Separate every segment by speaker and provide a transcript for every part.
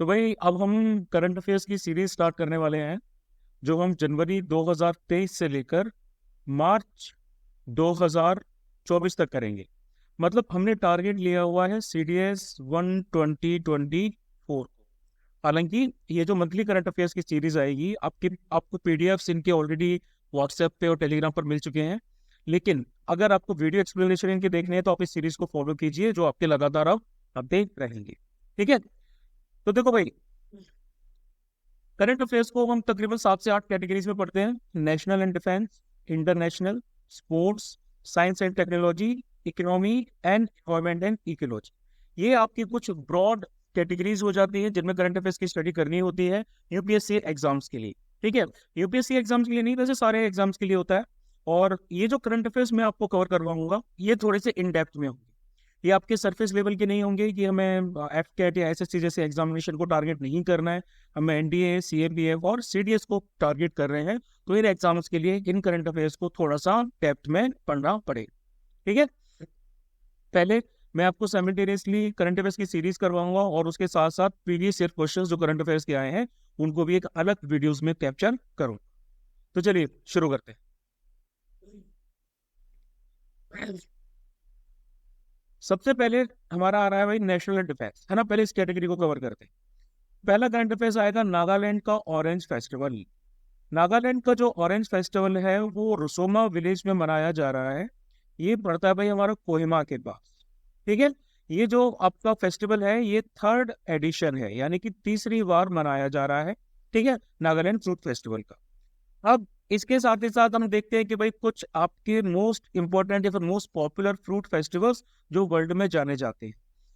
Speaker 1: तो भाई अब हम करंट अफेयर्स की सीरीज स्टार्ट करने वाले हैं, जो हम जनवरी 2023 से लेकर मार्च 2024 तक करेंगे। मतलब हमने टारगेट लिया हुआ है CDS 1 2024। हालांकि ये जो मंथली करंट अफेयर्स की सीरीज आएगी, आपको PDFs इनके ऑलरेडी व्हाट्सएप पे और टेलीग्राम पर मिल चुके हैं। लेकिन अगर आपको वीडियो एक्सप्लेनेशन इनके देखने हैं तो आप इस सीरीज को फॉलो कीजिए, जो आपके लगातार आप अपडेट रहेंगे। ठीक है, तो देखो भाई, करंट अफेयर्स को हम तकरीबन 7 से 8 कैटेगरीज में पढ़ते हैं। National and defence, international, sports, science and technology, economy and environment and ecology. ये आपकी कुछ ब्रॉड कैटेगरीज हो जाती है जिनमें करंट अफेयर्स की स्टडी करनी होती है यूपीएससी एग्जाम्स के लिए। ठीक है, यूपीएससी एग्जाम्स के लिए नहीं, वैसे सारे एग्जाम्स के लिए होता है। और ये जो करंट अफेयर्स मैं आपको कवर करवाऊंगा, ये थोड़े से इन डेप्थ में होंगे। ये आपके सरफेस लेवल के नहीं होंगे कि हमें एफकेट या एसएससी जैसे एग्जामिनेशन को टारगेट नहीं करना है, हमें एनडीए, सीएपीएफ और सीडीएस को टारगेट कर रहे हैं। तो इन एग्जाम्स के लिए इन करंट अफेयर्स को थोड़ा सा डेप्थ में पढ़ना पड़ेगा। ठीक है, पहले मैं आपको साइमल्टेनियसली करंट अफेयर्स की सीरीज करवाऊंगा और उसके साथ साथ प्रीवियस ईयर क्वेश्चंस जो करंट अफेयर्स के आए हैं उनको भी एक अलग वीडियोस में कैप्चर करूँ। तो चलिए शुरू करते हैं। सबसे पहले हमारा आ रहा है भाई नेशनल डिफेंस, है ना। पहले इस कैटेगरी को कवर करते हैं। पहला करंट अफेयर्स आएगा नागालैंड का ऑरेंज फेस्टिवल। नागालैंड का जो ऑरेंज फेस्टिवल है वो रुसोमा विलेज में मनाया जा रहा है। ये पड़ता है भाई हमारा कोहिमा के पास। ठीक है, ये जो आपका फेस्टिवल है ये 3rd एडिशन है, यानी कि तीसरी बार मनाया जा रहा है। ठीक है, नागालैंड फ्रूट फेस्टिवल का। अब इसके साथ ही साथ हम देखते हैं कि भाई कुछ आपके मोस्ट इंपॉर्टेंट या फिर मोस्ट पॉपुलर फ्रूट फेस्टिवल्स जो वर्ल्ड में जाने जाते हैं।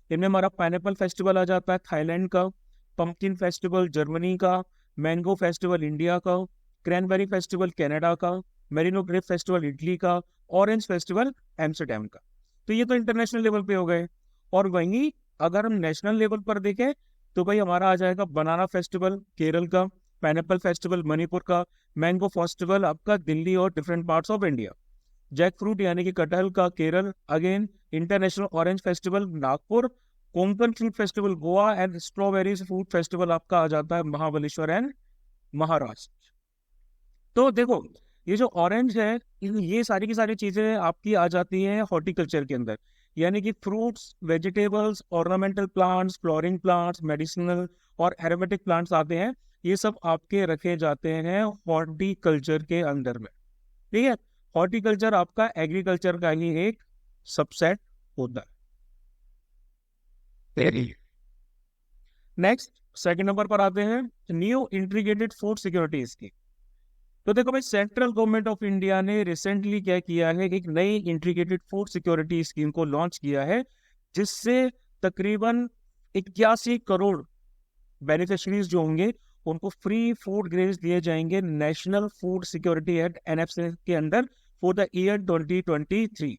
Speaker 1: इनमें हमारा पाइनएप्पल फेस्टिवल आ जाता है थाईलैंड का, पंपकिन फेस्टिवल जर्मनी का, मैंगो फेस्टिवल इंडिया का, क्रैनबेरी फेस्टिवल कनाडा का, मेरिनो ग्रेप फेस्टिवल इटली का, ऑरेंज फेस्टिवल एम्स्टरडेम का। तो ये तो इंटरनेशनल लेवल पे हो गए। और वहीं अगर हम नेशनल लेवल पर देखें तो भाई हमारा आ जाएगा बनाना फेस्टिवल केरल का, पाइनएप्पल फेस्टिवल मणिपुर का, मैंगो फेस्टिवल आपका दिल्ली और different parts of India, jackfruit यानी कि कटहल का Kerala, again international orange festival Nagpur, Konkan fruit festival Goa and strawberries fruit festival आपका आ जाता है महाबलेश्वर एंड महाराष्ट्र। तो देखो, ये जो ऑरेंज है, ये सारी की सारी चीजें आपकी आ जाती हैं हॉर्टिकल्चर के अंदर, यानी कि fruits, vegetables, ornamental plants, flooring plants, medicinal और एरोमेटिक प्लांट्स आते हैं। ये सब आपके रखे जाते हैं हॉर्टिकल्चर के अंदर में। ठीक है, हॉर्टिकल्चर आपका एग्रीकल्चर का ही एक सबसेट होता है। नेक्स्ट सेकंड नंबर पर आते हैं new integrated food security scheme. तो देखो भाई, सेंट्रल गवर्नमेंट ऑफ इंडिया ने रिसेंटली क्या किया है, एक नई इंटीग्रेटेड फूड सिक्योरिटी स्कीम को लॉन्च किया है, जिससे तकरीबन 81 करोड़ बेनिफिशरीज जो होंगे उनको फ्री फूड ग्रेन्स दिए जाएंगे national food security act NFS के अंदर फॉर द ईयर 2023।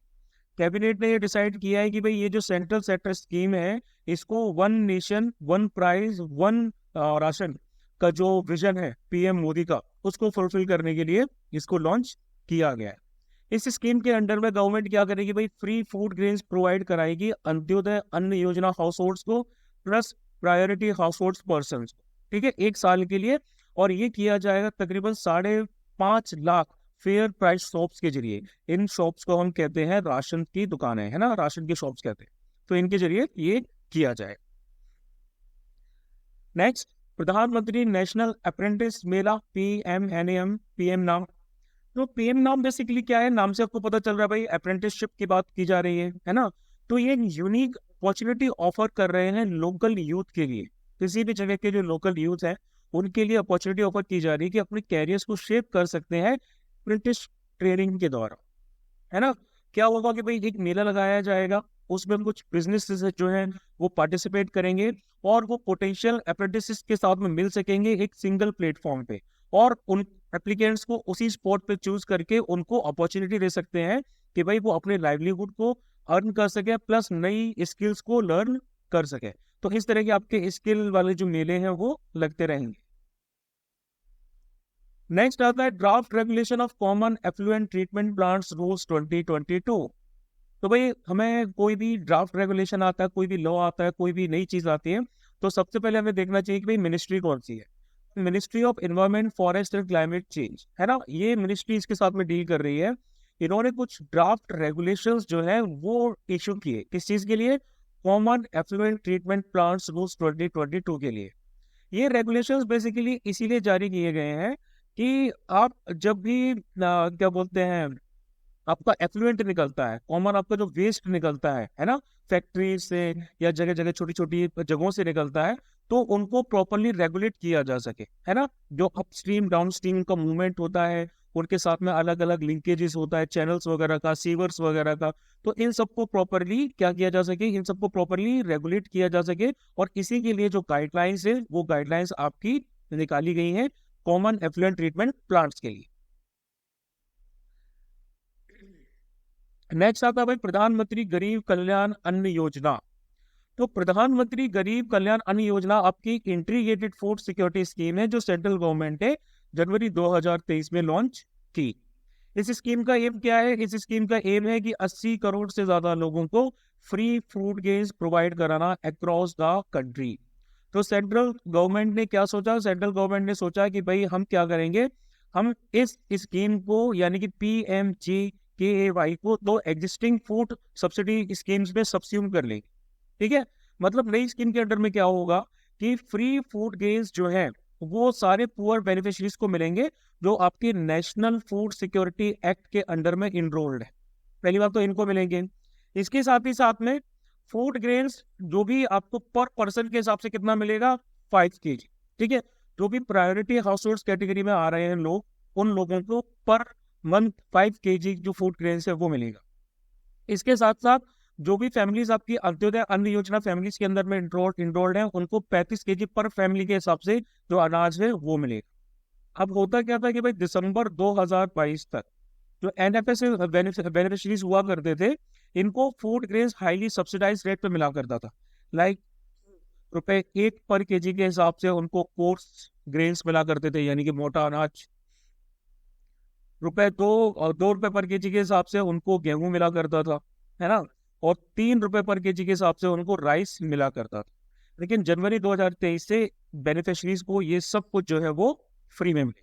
Speaker 1: कैबिनेट ने ये डिसाइड किया है कि भाई ये जो सेंट्रल सेक्टर स्कीम है, इसको one nation one price one ration का जो विजन है PM मोदी का, उसको फुलफिल करने के लिए इसको लॉन्च किया गया है। इस स्कीम के अंडर में गवर्नमेंट क्या करेगी भाई, फ्री फूड ग्रेन्स प्रोवाइड कराएगी अंत्योदय अन्न योजना हाउस होल्ड्स को plus priority house holds person को। ठीक है, 1 साल के लिए। और ये किया जाएगा तकरीबन 5.5 लाख फेयर प्राइस शॉप्स के जरिए। इन शॉप्स को हम कहते हैं राशन की दुकानें, है ना, राशन की शॉप्स कहते हैं। तो इनके जरिए ये किया जाए। नेक्स्ट, प्रधानमंत्री नेशनल अप्रेंटिस मेला PMNAM, PM नाम। तो PM नाम बेसिकली क्या है, नाम से आपको पता चल रहा है भाई अप्रेंटिसशिप की बात की जा रही है ना। तो ये यूनिक अपॉर्चुनिटी ऑफर कर रहे हैं लोकल यूथ के लिए। किसी भी जगह के जो लोकल यूथ है उनके लिए अपॉर्चुनिटी ऑफर की जा रही है कि अपने कैरियर्स को शेप कर सकते हैं अप्रेंटिस ट्रेनिंग के द्वारा, है ना। क्या होगा कि भाई एक मेला लगाया जाएगा, उसमें कुछ बिजनेस जो है वो पार्टिसिपेट करेंगे और वो पोटेंशियल अप्रेंटिस के साथ में मिल सकेंगे एक सिंगल प्लेटफॉर्म पे, और उन एप्लीकेंट्स को उसी स्पॉट पे चूज करके उनको अपॉर्चुनिटी दे सकते हैं कि भाई वो अपने लाइवलीहुड को अर्न कर सके प्लस नई स्किल्स को लर्न कर सके। तो इस तरह के आपके स्किल वाले जो मेले हैं वो लगते रहेंगे। नेक्स्ट आता है draft regulation of common effluent treatment plants rules 2022। तो भाई हमें कोई भी ड्राफ्ट रेगुलेशन आता है, कोई भी लॉ आता है, कोई भी नई चीज आती है, तो सबसे पहले हमें देखना चाहिए कि भाई मिनिस्ट्री कौन सी है। Ministry of environment, forest and climate change है ना, ये मिनिस्ट्री इसके साथ में डील कर रही है। इन्होंने कुछ ड्राफ्ट रेगुलेशंस जो है वो इशू किए, किस चीज के लिए? Common effluent treatment plants rules 2022 के लिए। ये रेगुलेशंस बेसिकली इसीलिए जारी किए गए हैं कि आप जब भी क्या बोलते हैं, आपका एफ्लुएंट निकलता है, कॉमन आपका जो वेस्ट निकलता है ना, फैक्ट्री से या जगह जगह छोटी छोटी जगहों से निकलता है, तो उनको प्रॉपरली रेगुलेट किया जा सके, है ना। जो अपस्ट्रीम डाउनस्ट्रीम का मूवमेंट होता है, उनके साथ में अलग अलग लिंकेजेस होता है, चैनल्स वगैरह का, सीवर्स वगैरह का, तो इन सबको प्रॉपरली क्या किया जा सके, इन सबको प्रॉपरली रेगुलेट किया जा सके। और इसी के लिए जो गाइडलाइंस है, वो गाइडलाइंस आपकी निकाली गई है कॉमन एफ्लुएंट ट्रीटमेंट प्लांट्स के लिए। नेक्स्ट आता है भाई प्रधानमंत्री गरीब कल्याण अन्न योजना। तो प्रधानमंत्री गरीब कल्याण अन्न योजना आपकी इंटीग्रेटेड फूड सिक्योरिटी स्कीम है, जो सेंट्रल गवर्नमेंट है जनवरी 2023 में लॉन्च की। इस स्कीम का एम क्या है? इस स्कीम का एम है कि 80 करोड़ से ज्यादा लोगों को फ्री फूड गेन्स प्रोवाइड कराना अक्रॉस द कंट्री। तो सेंट्रल गवर्नमेंट ने क्या सोचा? सेंट्रल गवर्नमेंट ने सोचा कि भाई हम क्या करेंगे, हम इस स्कीम को यानी कि PMGKAY को दो एग्जिस्टिंग फूड सब्सिडी स्कीम्स में सब्स्यूम कर लेंगे। ठीक है, मतलब नई स्कीम के अंडर में क्या होगा कि फ्री फूड गेन्स जो है वो सारे पुअर बेनिफिशरीज को मिलेंगे जो आपके नेशनल फूड सिक्योरिटी एक्ट के अंडर में इनरोल्ड है। पहली बात तो इनको मिलेंगे। इसके साथ ही साथ में फूड ग्रेन्स जो भी आपको पर पर्सन के हिसाब से कितना मिलेगा, 5 kg। ठीक है, जो भी प्रायोरिटी हाउस होल्ड कैटेगरी में आ रहे हैं लोग, उन लोगों को पर मंथ 5 kg जो फूड ग्रेन्स है वो मिलेगा। इसके साथ साथ जो भी फैमिलीज आपकी अंत्योदय अन्न योजना फैमिलीज के अंदर में इंडोल्ड है, उनको 35 kg पर फैमिली के हिसाब से जो अनाज है वो मिलेगा। अब होता क्या था कि भाई दिसंबर 2022 तक जो NFS बेनिफिशरीज हुआ करते थे, इनको food grains highly subsidise rate पे मिला करता था। लाइक ₹1 पर kg के हिसाब से उनको कोर्स ग्रेन्स मिला करते थे, यानी कि मोटा अनाज। ₹2 पर kg के हिसाब से उनको गेहूं मिला करता था, है ना। और ₹3 पर kg के हिसाब से उनको राइस मिला करता था। लेकिन जनवरी 2023 से बेनिफिशरीज को ये सब कुछ जो है वो फ्री में मिले।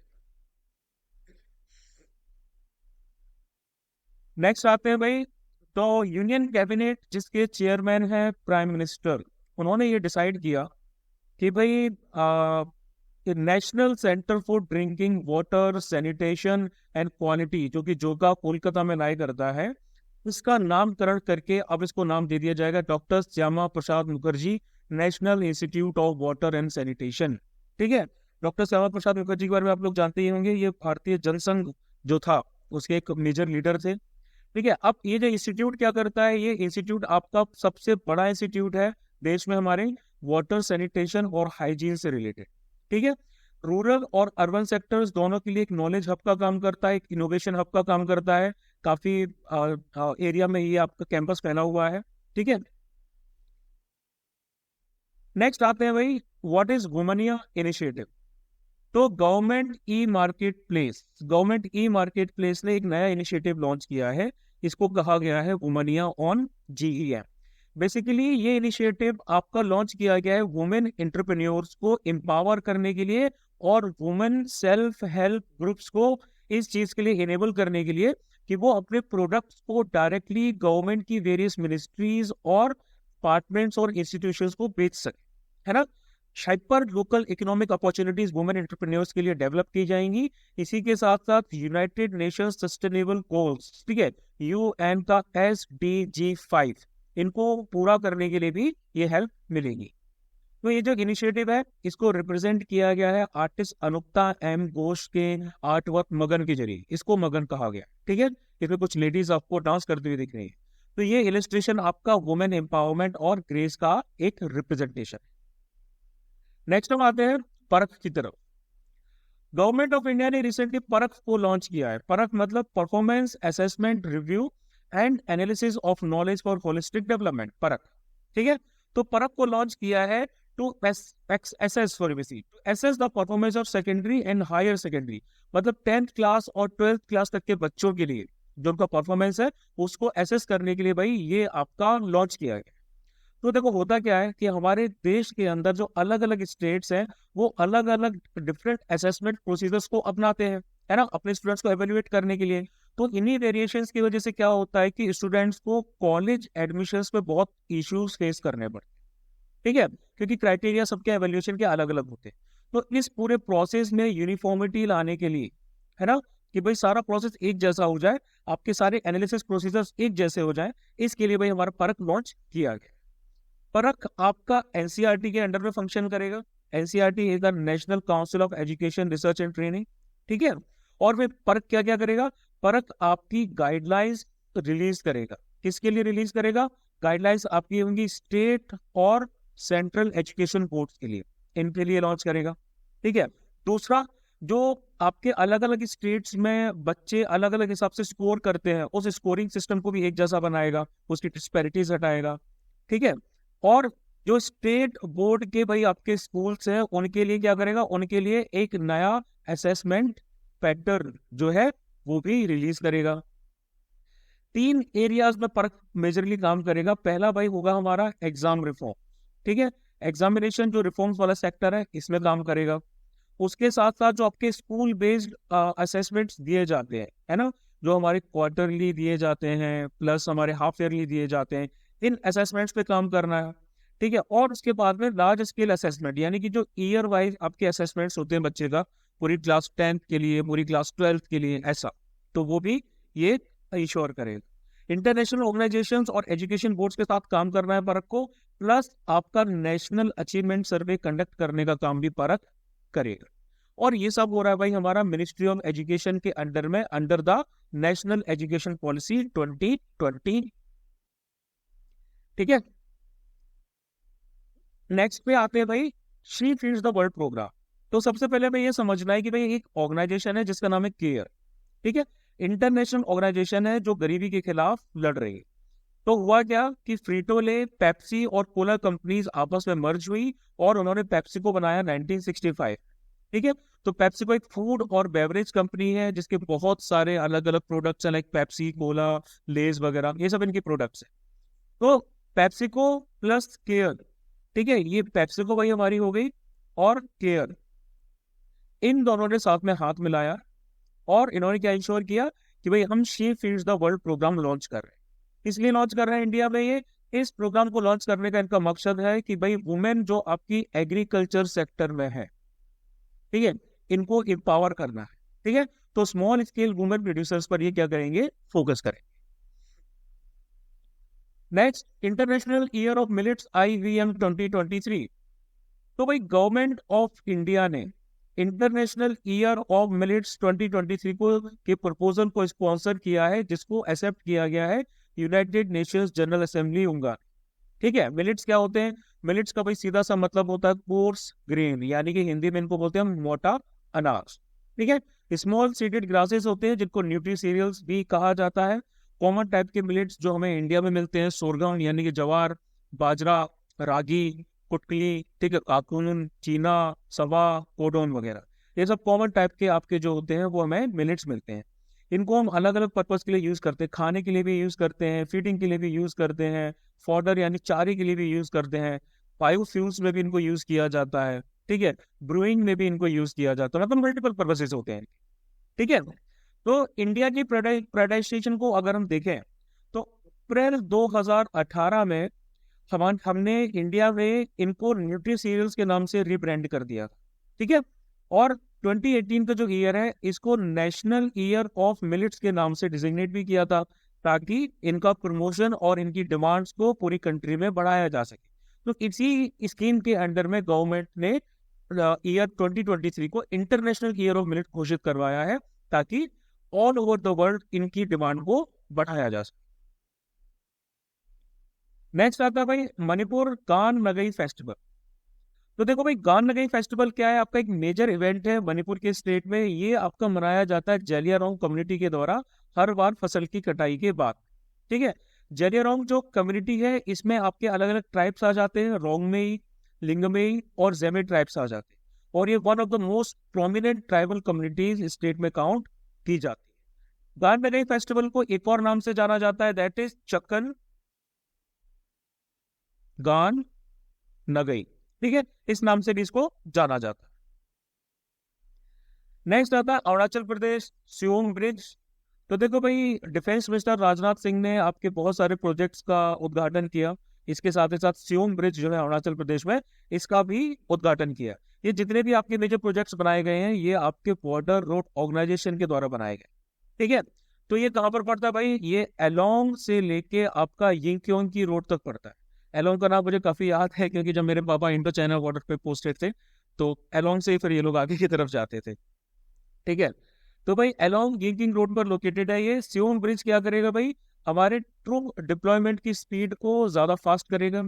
Speaker 1: नेक्स्ट आते हैं भाई, तो यूनियन कैबिनेट जिसके चेयरमैन है प्राइम मिनिस्टर, उन्होंने ये डिसाइड किया कि भाई national centre for drinking water sanitation and quality, जो कि जोगा कोलकाता में लाई करता है, इसका नामकरण करके अब इसको नाम दे दिया जाएगा doctor Shyama Prasad Mukherjee national institute of water and sanitation. ठीक है, डॉक्टर श्यामा प्रसाद मुखर्जी के बारे में आप लोग जानते ही होंगे, ये भारतीय जनसंघ जो था उसके एक मेजर लीडर थे। ठीक है, अब ये जो इंस्टीट्यूट क्या करता है, ये इंस्टीट्यूट आपका सबसे बड़ा इंस्टीट्यूट है देश में हमारे वाटर सैनिटेशन और हाइजीन से रिलेटेड। ठीक है, रूरल और अर्बन सेक्टर्स दोनों के लिए एक नॉलेज हब का काम करता है, एक इनोवेशन हब का काम करता है। काफी एरिया में ये आपका कैंपस फैला हुआ है। ठीक है, नेक्स्ट आते हैं भाई, व्हाट इज वुमनिया इनिशिएटिव। तो गवर्नमेंट ई मार्केट प्लेस ने एक नया इनिशिएटिव लॉन्च किया है, इसको कहा गया है वुमनिया ऑन GEM। बेसिकली ये इनिशिएटिव आपका लॉन्च किया गया है वुमेन एंटरप्रेन्योर्स को एम्पावर करने के लिए और वुमेन सेल्फ हेल्प ग्रुप्स को इस चीज के लिए इनेबल करने के लिए कि वो अपने प्रोडक्ट्स को डायरेक्टली गवर्नमेंट की वेरियस मिनिस्ट्रीज और डिपार्टमेंट्स और इंस्टीट्यूशंस को बेच सके, है ना। Hyper local economic opportunities women entrepreneurs के लिए डेवलप की जाएंगी। इसी के साथ साथ यूनाइटेड नेशंस सस्टेनेबल गोल्स, ठीक है, UN का SDG 5, इनको पूरा करने के लिए भी ये हेल्प मिलेगी। तो ये जो इनिशिएटिव है इसको रिप्रेजेंट किया गया है आर्टिस्ट अनुक्ता M घोष के आर्ट वर्क मगन के जरिए, इसको मगन कहा गया। ठीक है, इसमें कुछ लेडीज आपको डांस करते हुए दिख रही है। तो ये इलस्ट्रेशन आपका वुमेन एम्पावरमेंट और ग्रेस का एक रिप्रेजेंटेशन। नेक्स्ट हम आते हैं परख की तरफ। गवर्नमेंट ऑफ इंडिया ने रिसेंटली परख को लॉन्च किया है। परख मतलब performance assessment review and analysis of knowledge for holistic development, Parakh. ठीक है, तो परख को लॉन्च किया है to assess the performance of secondary and higher secondary, मतलब 10th क्लास और 12th क्लास तक के बच्चों के लिए जो उनका परफॉर्मेंस है उसको एसेस करने के लिए भाई ये आपका लॉन्च किया गया। तो देखो होता क्या है कि हमारे देश के अंदर जो अलग अलग स्टेट्स हैं वो अलग अलग डिफरेंट असेसमेंट प्रोसीजर्स को अपनाते हैं, है ना, अपने स्टूडेंट्स को एवेल्युएट करने के लिए। तो इन्हीं वेरिएशंस की वजह से क्या होता है कि स्टूडेंट्स को कॉलेज एडमिशन्स पे बहुत इश्यूज फेस करने पड़ते हैं, ठीक है, क्योंकि क्राइटेरिया सबके एवेल्यूएशन के अलग अलग होते हैं। तो इस पूरे प्रोसेस में यूनिफॉर्मिटी लाने के लिए, है ना, कि भाई सारा प्रोसेस एक जैसा हो जाए, आपके सारे एनालिसिस प्रोसीजर्स एक जैसे हो जाए, इसके लिए भाई हमारा परख लॉन्च किया गया। परख आपका एनसीईआरटी के अंडर में फंक्शन करेगा। NCERT is the national council of education research and training, ठीक है। और फिर परख क्या क्या करेगा, परख आपकी गाइडलाइंस रिलीज करेगा। किसके लिए रिलीज करेगा, गाइडलाइंस आपकी होंगी स्टेट और सेंट्रल एजुकेशन बोर्ड के लिए, इनके लिए लॉन्च करेगा, ठीक है। दूसरा, जो आपके अलग अलग स्टेट्स में बच्चे अलग अलग हिसाब से स्कोर करते हैं, उस स्कोरिंग सिस्टम को भी एक जैसा बनाएगा, उसकी डिस्पैरिटीज हटाएगा, ठीक है। और जो स्टेट बोर्ड के भाई आपके स्कूल्स हैं उनके लिए क्या करेगा, उनके लिए एक नया असेसमेंट पैटर्न जो है वो भी रिलीज करेगा। 3 एरियाज में परख मेजरली काम करेगा। पहला भाई होगा हमारा एग्जाम रिफॉर्म, ठीक है, एग्जामिनेशन जो रिफॉर्म्स वाला सेक्टर है इसमें काम करेगा। उसके साथ साथ जो आपके स्कूल बेस्ड असेसमेंट्स दिए जाते हैं, है ना, जो हमारे क्वार्टरली दिए जाते हैं प्लस हमारे हाफ ईयरली दिए जाते हैं, इन असेसमेंट्स पे काम करना है, ठीक है। और उसके बाद में लार्ज स्केल असेसमेंट, यानी कि जो ईयर वाइज आपके असेसमेंट्स होते हैं बच्चे का, पूरी क्लास 10th के लिए, पूरी क्लास 12th के लिए, ऐसा, तो वो भी ये इंश्योर करेगा। इंटरनेशनल ऑर्गेनाइजेशंस और एजुकेशन बोर्ड्स के साथ काम करना है परख को, प्लस आपका नेशनल अचीवमेंट सर्वे कंडक्ट करने का काम भी परख करेगा। और ये सब हो रहा है भाई हमारा मिनिस्ट्री ऑफ एजुकेशन के अंडर में, under the national education policy 2020, ठीक है। नेक्स्ट पे आते हैं भाई she feeds the world program. तो सबसे पहले हमें ये समझना है कि भाई एक ऑर्गेनाइजेशन है जिसका नाम है केयर, ठीक है, इंटरनेशनल ऑर्गेनाइजेशन है जो गरीबी के खिलाफ लड़ रही है। तो हुआ क्या कि फ्रीटोले, पेप्सी और कोला कंपनीज आपस में मर्ज हुई और उन्होंने पेप्सी को बनाया 1965, ठीक है। तो पेप्सी को एक फूड और बेवरेज कंपनी है जिसके बहुत सारे अलग अलग प्रोडक्ट्स हैं, लाइक पेप्सी, कोला, लेज वगैरह, ये सब इनके प्रोडक्ट्स हैं। तो पेप्सिको प्लस केयर, ठीक है, ये पेप्सिको भाई हमारी हो गई, और केयर, इन दोनों ने साथ में हाथ मिलाया और इन्होंने क्या इंश्योर किया कि भाई हम she feeds the world program launch कर रहे हैं। इसलिए लॉन्च कर रहे हैं इंडिया में ये, इस प्रोग्राम को लॉन्च करने का इनका मकसद है कि भाई वुमेन जो आपकी एग्रीकल्चर सेक्टर में है, ठीक है, इनको एम्पावर करना है, ठीक है। तो स्मॉल स्केल वुमेन प्रोड्यूसर्स पर ये क्या करेंगे, फोकस करेंगे। Next, international year of millets IVM 2023। तो भाई गवर्नमेंट ऑफ इंडिया ने इंटरनेशनल ईयर ऑफ मिलेट्स 2023 को के प्रपोजल को स्पॉन्सर किया है, जिसको एक्सेप्ट किया गया है United Nations general assembly UNGA, ठीक है। मिलेट्स क्या होते हैं, मिलेट्स का भाई सीधा सा मतलब होता है कोर्स ग्रेन, यानी कि हिंदी में इनको बोलते हैं मोटा अनाज, ठीक है। स्मॉल सीडेड ग्रासेस होते हैं जिनको न्यूट्री सीरियल्स भी कहा जाता है। कॉमन टाइप के मिलेट्स जो हमें इंडिया में मिलते हैं, सोरगम यानी कि जवार, बाजरा, रागी, कुटकी, ठीक है, काकुन, चीना, सवा, कोडोन वगैरह, ये सब कॉमन टाइप के आपके जो होते हैं वो हमें मिलेट्स मिलते हैं। इनको हम अलग अलग पर्पज के लिए यूज करते हैं, खाने के लिए भी यूज करते हैं, फीडिंग के लिए भी यूज करते हैं, फॉडर यानी चारे के लिए भी यूज करते हैं, बायोफ्यूल्स में भी इनको यूज किया जाता है, ठीक है, ब्रूइंग में भी इनको यूज किया जाता है, मतलब मल्टीपल पर्पसेस होते हैं, ठीक है। तो इंडिया की प्राइवेटाइजेशन को अगर हम देखें तो अप्रैल 2018 में हमने इंडिया में इनको न्यूट्री सीरियल्स के नाम से रिब्रांड कर दिया, ठीक है। और 2018 का जो ईयर है इसको नेशनल ईयर ऑफ मिलेट्स के नाम से डिजिग्नेट भी किया था, ताकि इनका प्रमोशन और इनकी डिमांड्स को पूरी कंट्री में बढ़ाया जा सके। तो इसी स्कीम के अंडर में गवर्नमेंट ने ईयर 2023 को इंटरनेशनल ईयर ऑफ मिलेट घोषित करवाया है, ताकि ऑल ओवर द वर्ल्ड इनकी डिमांड को बढ़ाया जा सके। नेक्स्ट आता है भाई मणिपुर गान नगई फेस्टिवल। तो देखो भाई गान नगई फेस्टिवल क्या है, आपका एक मेजर इवेंट है मणिपुर के स्टेट में। ये आपका मनाया जाता है जलियारोंग कम्युनिटी के द्वारा हर बार फसल की कटाई के बाद, ठीक है। जलियारोंग जो कम्युनिटी है इसमें आपके अलग अलग ट्राइब्स आ जाते हैं, रोंगमेई, लिंगमेई और जेमे ट्राइब्स आ जाते हैं, और ये one of the most prominent tribal communities state में काउंट की जाती है। गान नगई फेस्टिवल को एक और नाम से जाना जाता है, दैट इज चक्कन गान नगई, ठीक है, इस नाम से भी इसको जाना जाता है। नेक्स्ट आता है अरुणाचल प्रदेश सियोम ब्रिज। तो देखो भाई, डिफेंस मिनिस्टर राजनाथ सिंह ने आपके बहुत सारे प्रोजेक्ट्स का उद्घाटन किया, इसके साथ ही साथ सियोम ब्रिज जो है अरुणाचल प्रदेश में, इसका भी उद्घाटन किया। ये जितने भी आपके मेजर प्रोजेक्ट्स बनाए गए हैं, ये आपके बॉर्डर रोड ऑर्गेनाइजेशन के द्वारा बनाए गए, ठीक है। तो ये कहाँ पर पड़ता है भाई, ये एलोंग से लेके आपका यिंगक्योंग की रोड तक पड़ता है। एलोंग का नाम मुझे काफी याद है, क्योंकि जब मेरे पापा इंडो चाइना बॉर्डर पे पोस्टेड थे, तो एलोंग से ही फिर ये लोग आगे की तरफ जाते थे, ठीक है। तो भाई अलोंग यिंकिंग रोड पर लोकेटेड है ये। सियोम ब्रिज क्या करेगा भाई, हमारे ट्रूप डिप्लॉयमेंट की स्पीड को ज्यादा फास्ट करेगा।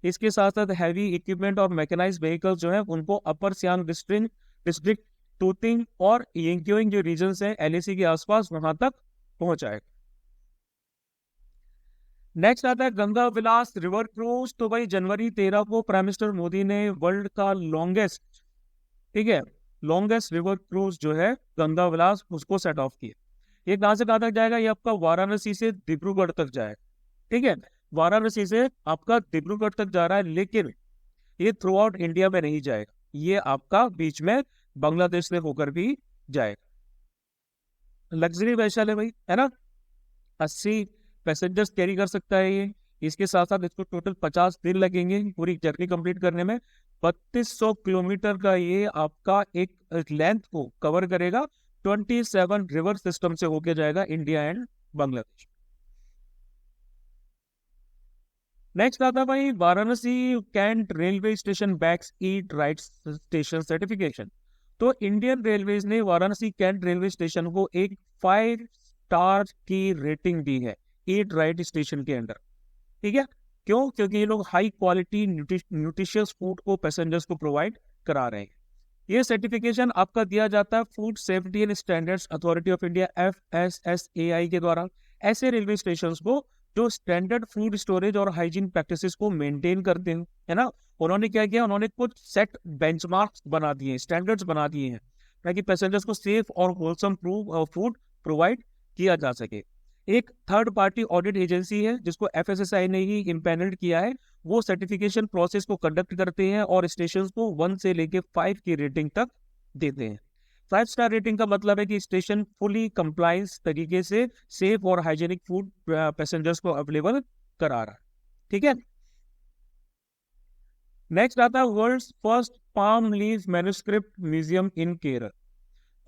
Speaker 1: इसके साथ साथ हैवी इक्विपमेंट और मैकेनाइज्ड व्हीकल्स जो है उनको अपर सियांग डिस्ट्रिक्ट डिस्ट्रिक्ट टूतिंग और यिंकियोंग जो रीजन है एलएसी के आसपास, वहां तक पहुंचाएगा। नेक्स्ट आता है गंगा विलास रिवर क्रूज। तो भाई जनवरी 13 को प्राइम मिनिस्टर मोदी ने वर्ल्ड का लॉन्गेस्ट, ठीक है, लॉन्गेस्ट रिवर क्रूज जो है गंगा विलास, उसको सेट ऑफ किया। ये कहां से कहां तक जाएगा, ये आपका वाराणसी से डिब्रूगढ़ तक जाएगा, ठीक है। वाराणसी से आपका डिब्रूगढ़ तक जा रहा है, लेकिन ये थ्रू आउट इंडिया में नहीं जाएगा, ये आपका बीच में बांग्लादेश से होकर भी जाएगा। लग्जरी वेसल है भाई, है ना, 80 पैसेंजर्स कैरी कर सकता है ये। इसके साथ साथ इसको टोटल 50 दिन लगेंगे पूरी जर्नी कंप्लीट करने में। 3200 किलोमीटर का ये आपका एक लेंथ को कवर करेगा, 27 रिवर सिस्टम से होके जाएगा इंडिया एंड बांग्लादेश। नेक्स्ट आता है भाई Varanasi cantt railway station bags eat right station certification. तो इंडियन रेलवेज ने वाराणसी कैंट रेलवे स्टेशन को एक 5 स्टार की रेटिंग दी है ईट राइट स्टेशन के अंदर, ठीक है। क्यों, क्योंकि ये लोग हाई क्वालिटी न्यूट्रिशियस फूड को पैसेंजर्स को प्रोवाइड करा रहे हैं। ये सर्टिफिकेशन आपका दिया जाता है food safety and standards authority of India FSSAI के द्वारा, ऐसे रेलवे स्टेशन को जो स्टैंडर्ड फूड स्टोरेज और हाइजीन प्रैक्टिसेस को मेंटेन करते हैं, है ना। उन्होंने क्या किया, उन्होंने कुछ सेट बेंचमार्क्स बना दिए, स्टैंडर्ड्स बना दिए हैं, ताकि पैसेंजर्स को सेफ और होलसम फूड प्रोवाइड किया जा सके। एक थर्ड पार्टी ऑडिट एजेंसी है जिसको FSSAI ने ही इम्पैनल्ड किया है, वो सर्टिफिकेशन प्रोसेस को कंडक्ट करते हैं और स्टेशन को 1 से लेके 5 की रेटिंग तक देते हैं। 5 स्टार रेटिंग का मतलब है कि स्टेशन फुली कंप्लायंस तरीके से सेफ और हाइजेनिक फूड पैसेंजर्स को अवेलेबल करा रहा है, ठीक है। नेक्स्ट आता है world's first palm leaf manuscript museum in Kerala.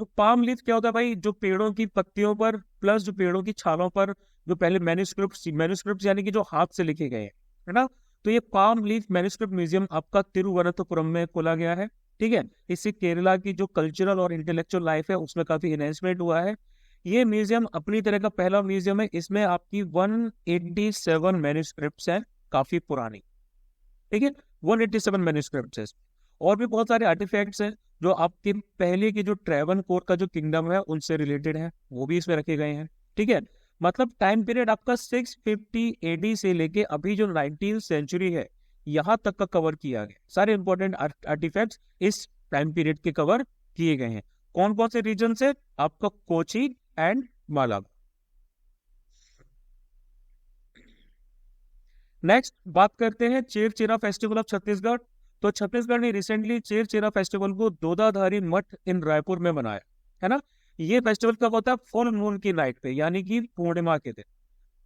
Speaker 1: तो पाम लीफ क्या होता है भाई, जो पेड़ों की पत्तियों पर प्लस जो पेड़ों की छालों पर जो पहले मैन्युस्क्रिप्ट यानी कि जो हाथ से लिखे गए हैं, है ना। तो ये पाम लीफ मैन्युस्क्रिप्ट म्यूजियम आपका तिरुवनंतपुरम में खोला गया है, ठीक है। इससे केरला की जो कल्चरल और इंटेलेक्चुअल लाइफ है उसमें काफी एनहेंसमेंट हुआ है। ये म्यूजियम अपनी तरह का पहला म्यूजियम है, इसमें आपकी 187 मैन्युस्क्रिप्ट्स हैं, काफी पुरानी, ठीक है। 187 मैन्युस्क्रिप्ट्स है। और भी बहुत सारे आर्टिफैक्ट्स हैं जो आपके पहले की जो ट्रेवनकोर का जो किंगडम है उनसे रिलेटेड है, वो भी इसमें रखे गए हैं, ठीक है। मतलब टाइम पीरियड आपका 650 AD से लेके अभी जो 19th सेंचुरी है यहां तक का कवर किया गया। सारे इंपॉर्टेंट आर्टिफैक्ट्स इस टाइम पीरियड के कवर किए गए हैं। कौन कौन से रीजन से, आपका कोची एंड मालाबार। नेक्स्ट बात करते हैं चेरचेरा फेस्टिवल ऑफ छत्तीसगढ़। तो छत्तीसगढ़ ने रिसेंटली चेरचेरा फेस्टिवल को दोदाधारी मठ इन रायपुर में मनाया, है ना। ये फेस्टिवल कब होता है, फुल मून की नाइट पे, यानी कि पूर्णिमा के दिन।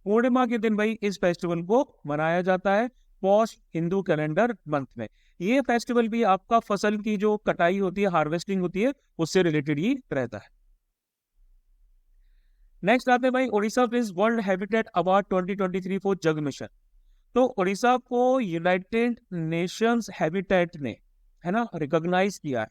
Speaker 1: पूर्णिमा के दिन भाई इस फेस्टिवल को मनाया जाता है पौष हिंदू कैलेंडर मंथ में। ये फेस्टिवल भी आपका फसल की जो कटाई होती है, हार्वेस्टिंग होती है, उससे रिलेटेड ही रहता है। नेक्स्ट आते हैं भाई Orissa wins world habitat award 2023 for Jaga mission. तो उड़ीसा को यूनाइटेड नेशंस हैबिटेट ने, है ना, रिकॉग्नाइज किया है।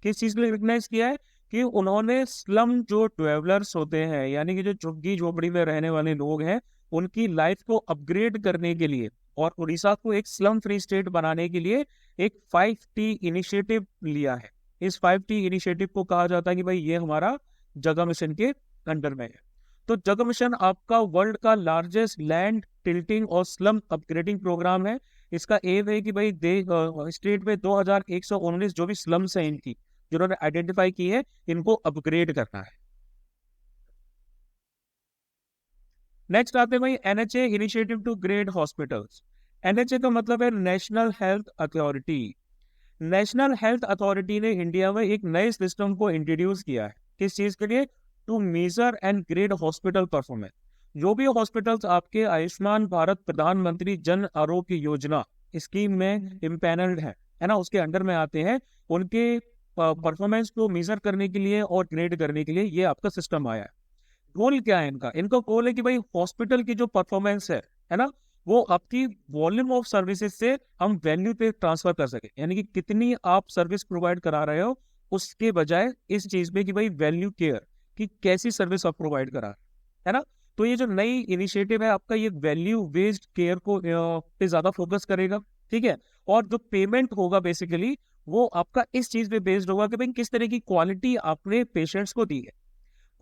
Speaker 1: किस चीज में रिकॉग्नाइज किया है, कि उन्होंने स्लम जो ट्रेवलर्स होते हैं, यानी कि जो झुग्गी झोपड़ी में रहने वाले लोग हैं, उनकी लाइफ को अपग्रेड करने के लिए और उड़ीसा को एक स्लम फ्री स्टेट बनाने के लिए एक 5T इनिशिएटिव लिया है। इस 5T इनिशिएटिव को कहा जाता है कि भाई ये हमारा जगा मिशन के अंडर में है। तो जग मिशन आपका वर्ल्ड का लार्जेस्ट लैंड टिल्टिंग और स्लम अपग्रेडिंग प्रोग्राम है। इसका एम है कि भाई स्टेट में 2119 जो भी स्लम्स हैं इनकी, जिन्होंने आइडेंटिफाई की है, इनको अपग्रेड करना है। नेक्स्ट आते हैं भाई NHA initiative to grade hospitals. NHA का मतलब है national health authority. National health authority ने इंडिया में एक नए सिस्टम को इंट्रोड्यूस किया है। किस चीज के लिए? To measure and grade hospital performance. जो भी हॉस्पिटल्स आपके आयुष्मान भारत प्रधानमंत्री जन आरोग्य योजना स्कीम में इम्पैनल्ड है ना, उसके अंडर में आते हैं, उनके परफॉर्मेंस को मेजर करने के लिए और ग्रेड करने के लिए ये आपका सिस्टम आया है। गोल क्या है इनका? इनका गोल है कि भाई हॉस्पिटल की जो परफॉर्मेंस है ना, वो आपकी वॉल्यूम ऑफ सर्विसेज से हम वैल्यू पे ट्रांसफर कर सके, यानी कि कितनी आप सर्विस प्रोवाइड करा रहे हो उसके बजाय इस चीज में कि भाई वैल्यू केयर कि कैसी सर्विस आप प्रोवाइड करा रहे हो, है ना। तो ये जो नई इनिशिएटिव है आपका, ये वैल्यू बेस्ड केयर को पे ज्यादा फोकस करेगा, ठीक है। और जो पेमेंट होगा बेसिकली वो आपका इस चीज पे बेस्ड होगा कि भाई किस तरह की क्वालिटी आपने पेशेंट्स को दी है।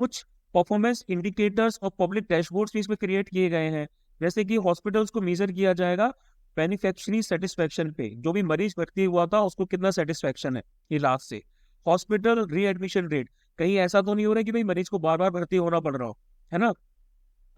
Speaker 1: कुछ परफॉर्मेंस इंडिकेटर्स और पब्लिक डैशबोर्ड्स भी इसमें क्रिएट किए गए हैं। जैसे कि हॉस्पिटल्स को मेजर किया जाएगा बेनिफिशियरी सेटिस्फेक्शन पे, जो भी मरीज भर्ती हुआ था उसको कितना सेटिस्फेक्शन है इलाज से। हॉस्पिटल रीएडमिशन रेट, कहीं ऐसा तो नहीं हो रहा है कि भाई मरीज को बार बार भर्ती होना पड़ रहा हो, है ना।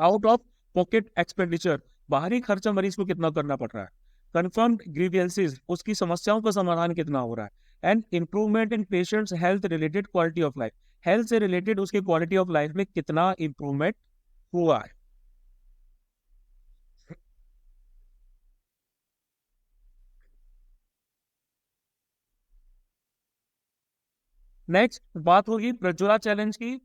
Speaker 1: आउट ऑफ पॉकेट एक्सपेंडिचर, बाहरी खर्चा मरीज को कितना करना पड़ रहा है। कंफर्म्ड ग्रीवियंसेस, उसकी समस्याओं का समाधान कितना हो रहा है। And improvement in patients health related quality of life, health से रिलेटेड उसकी क्वालिटी ऑफ लाइफ में कितना इंप्रूवमेंट हुआ है। नेक्स्ट बात होगी प्रज्वला चैलेंज की।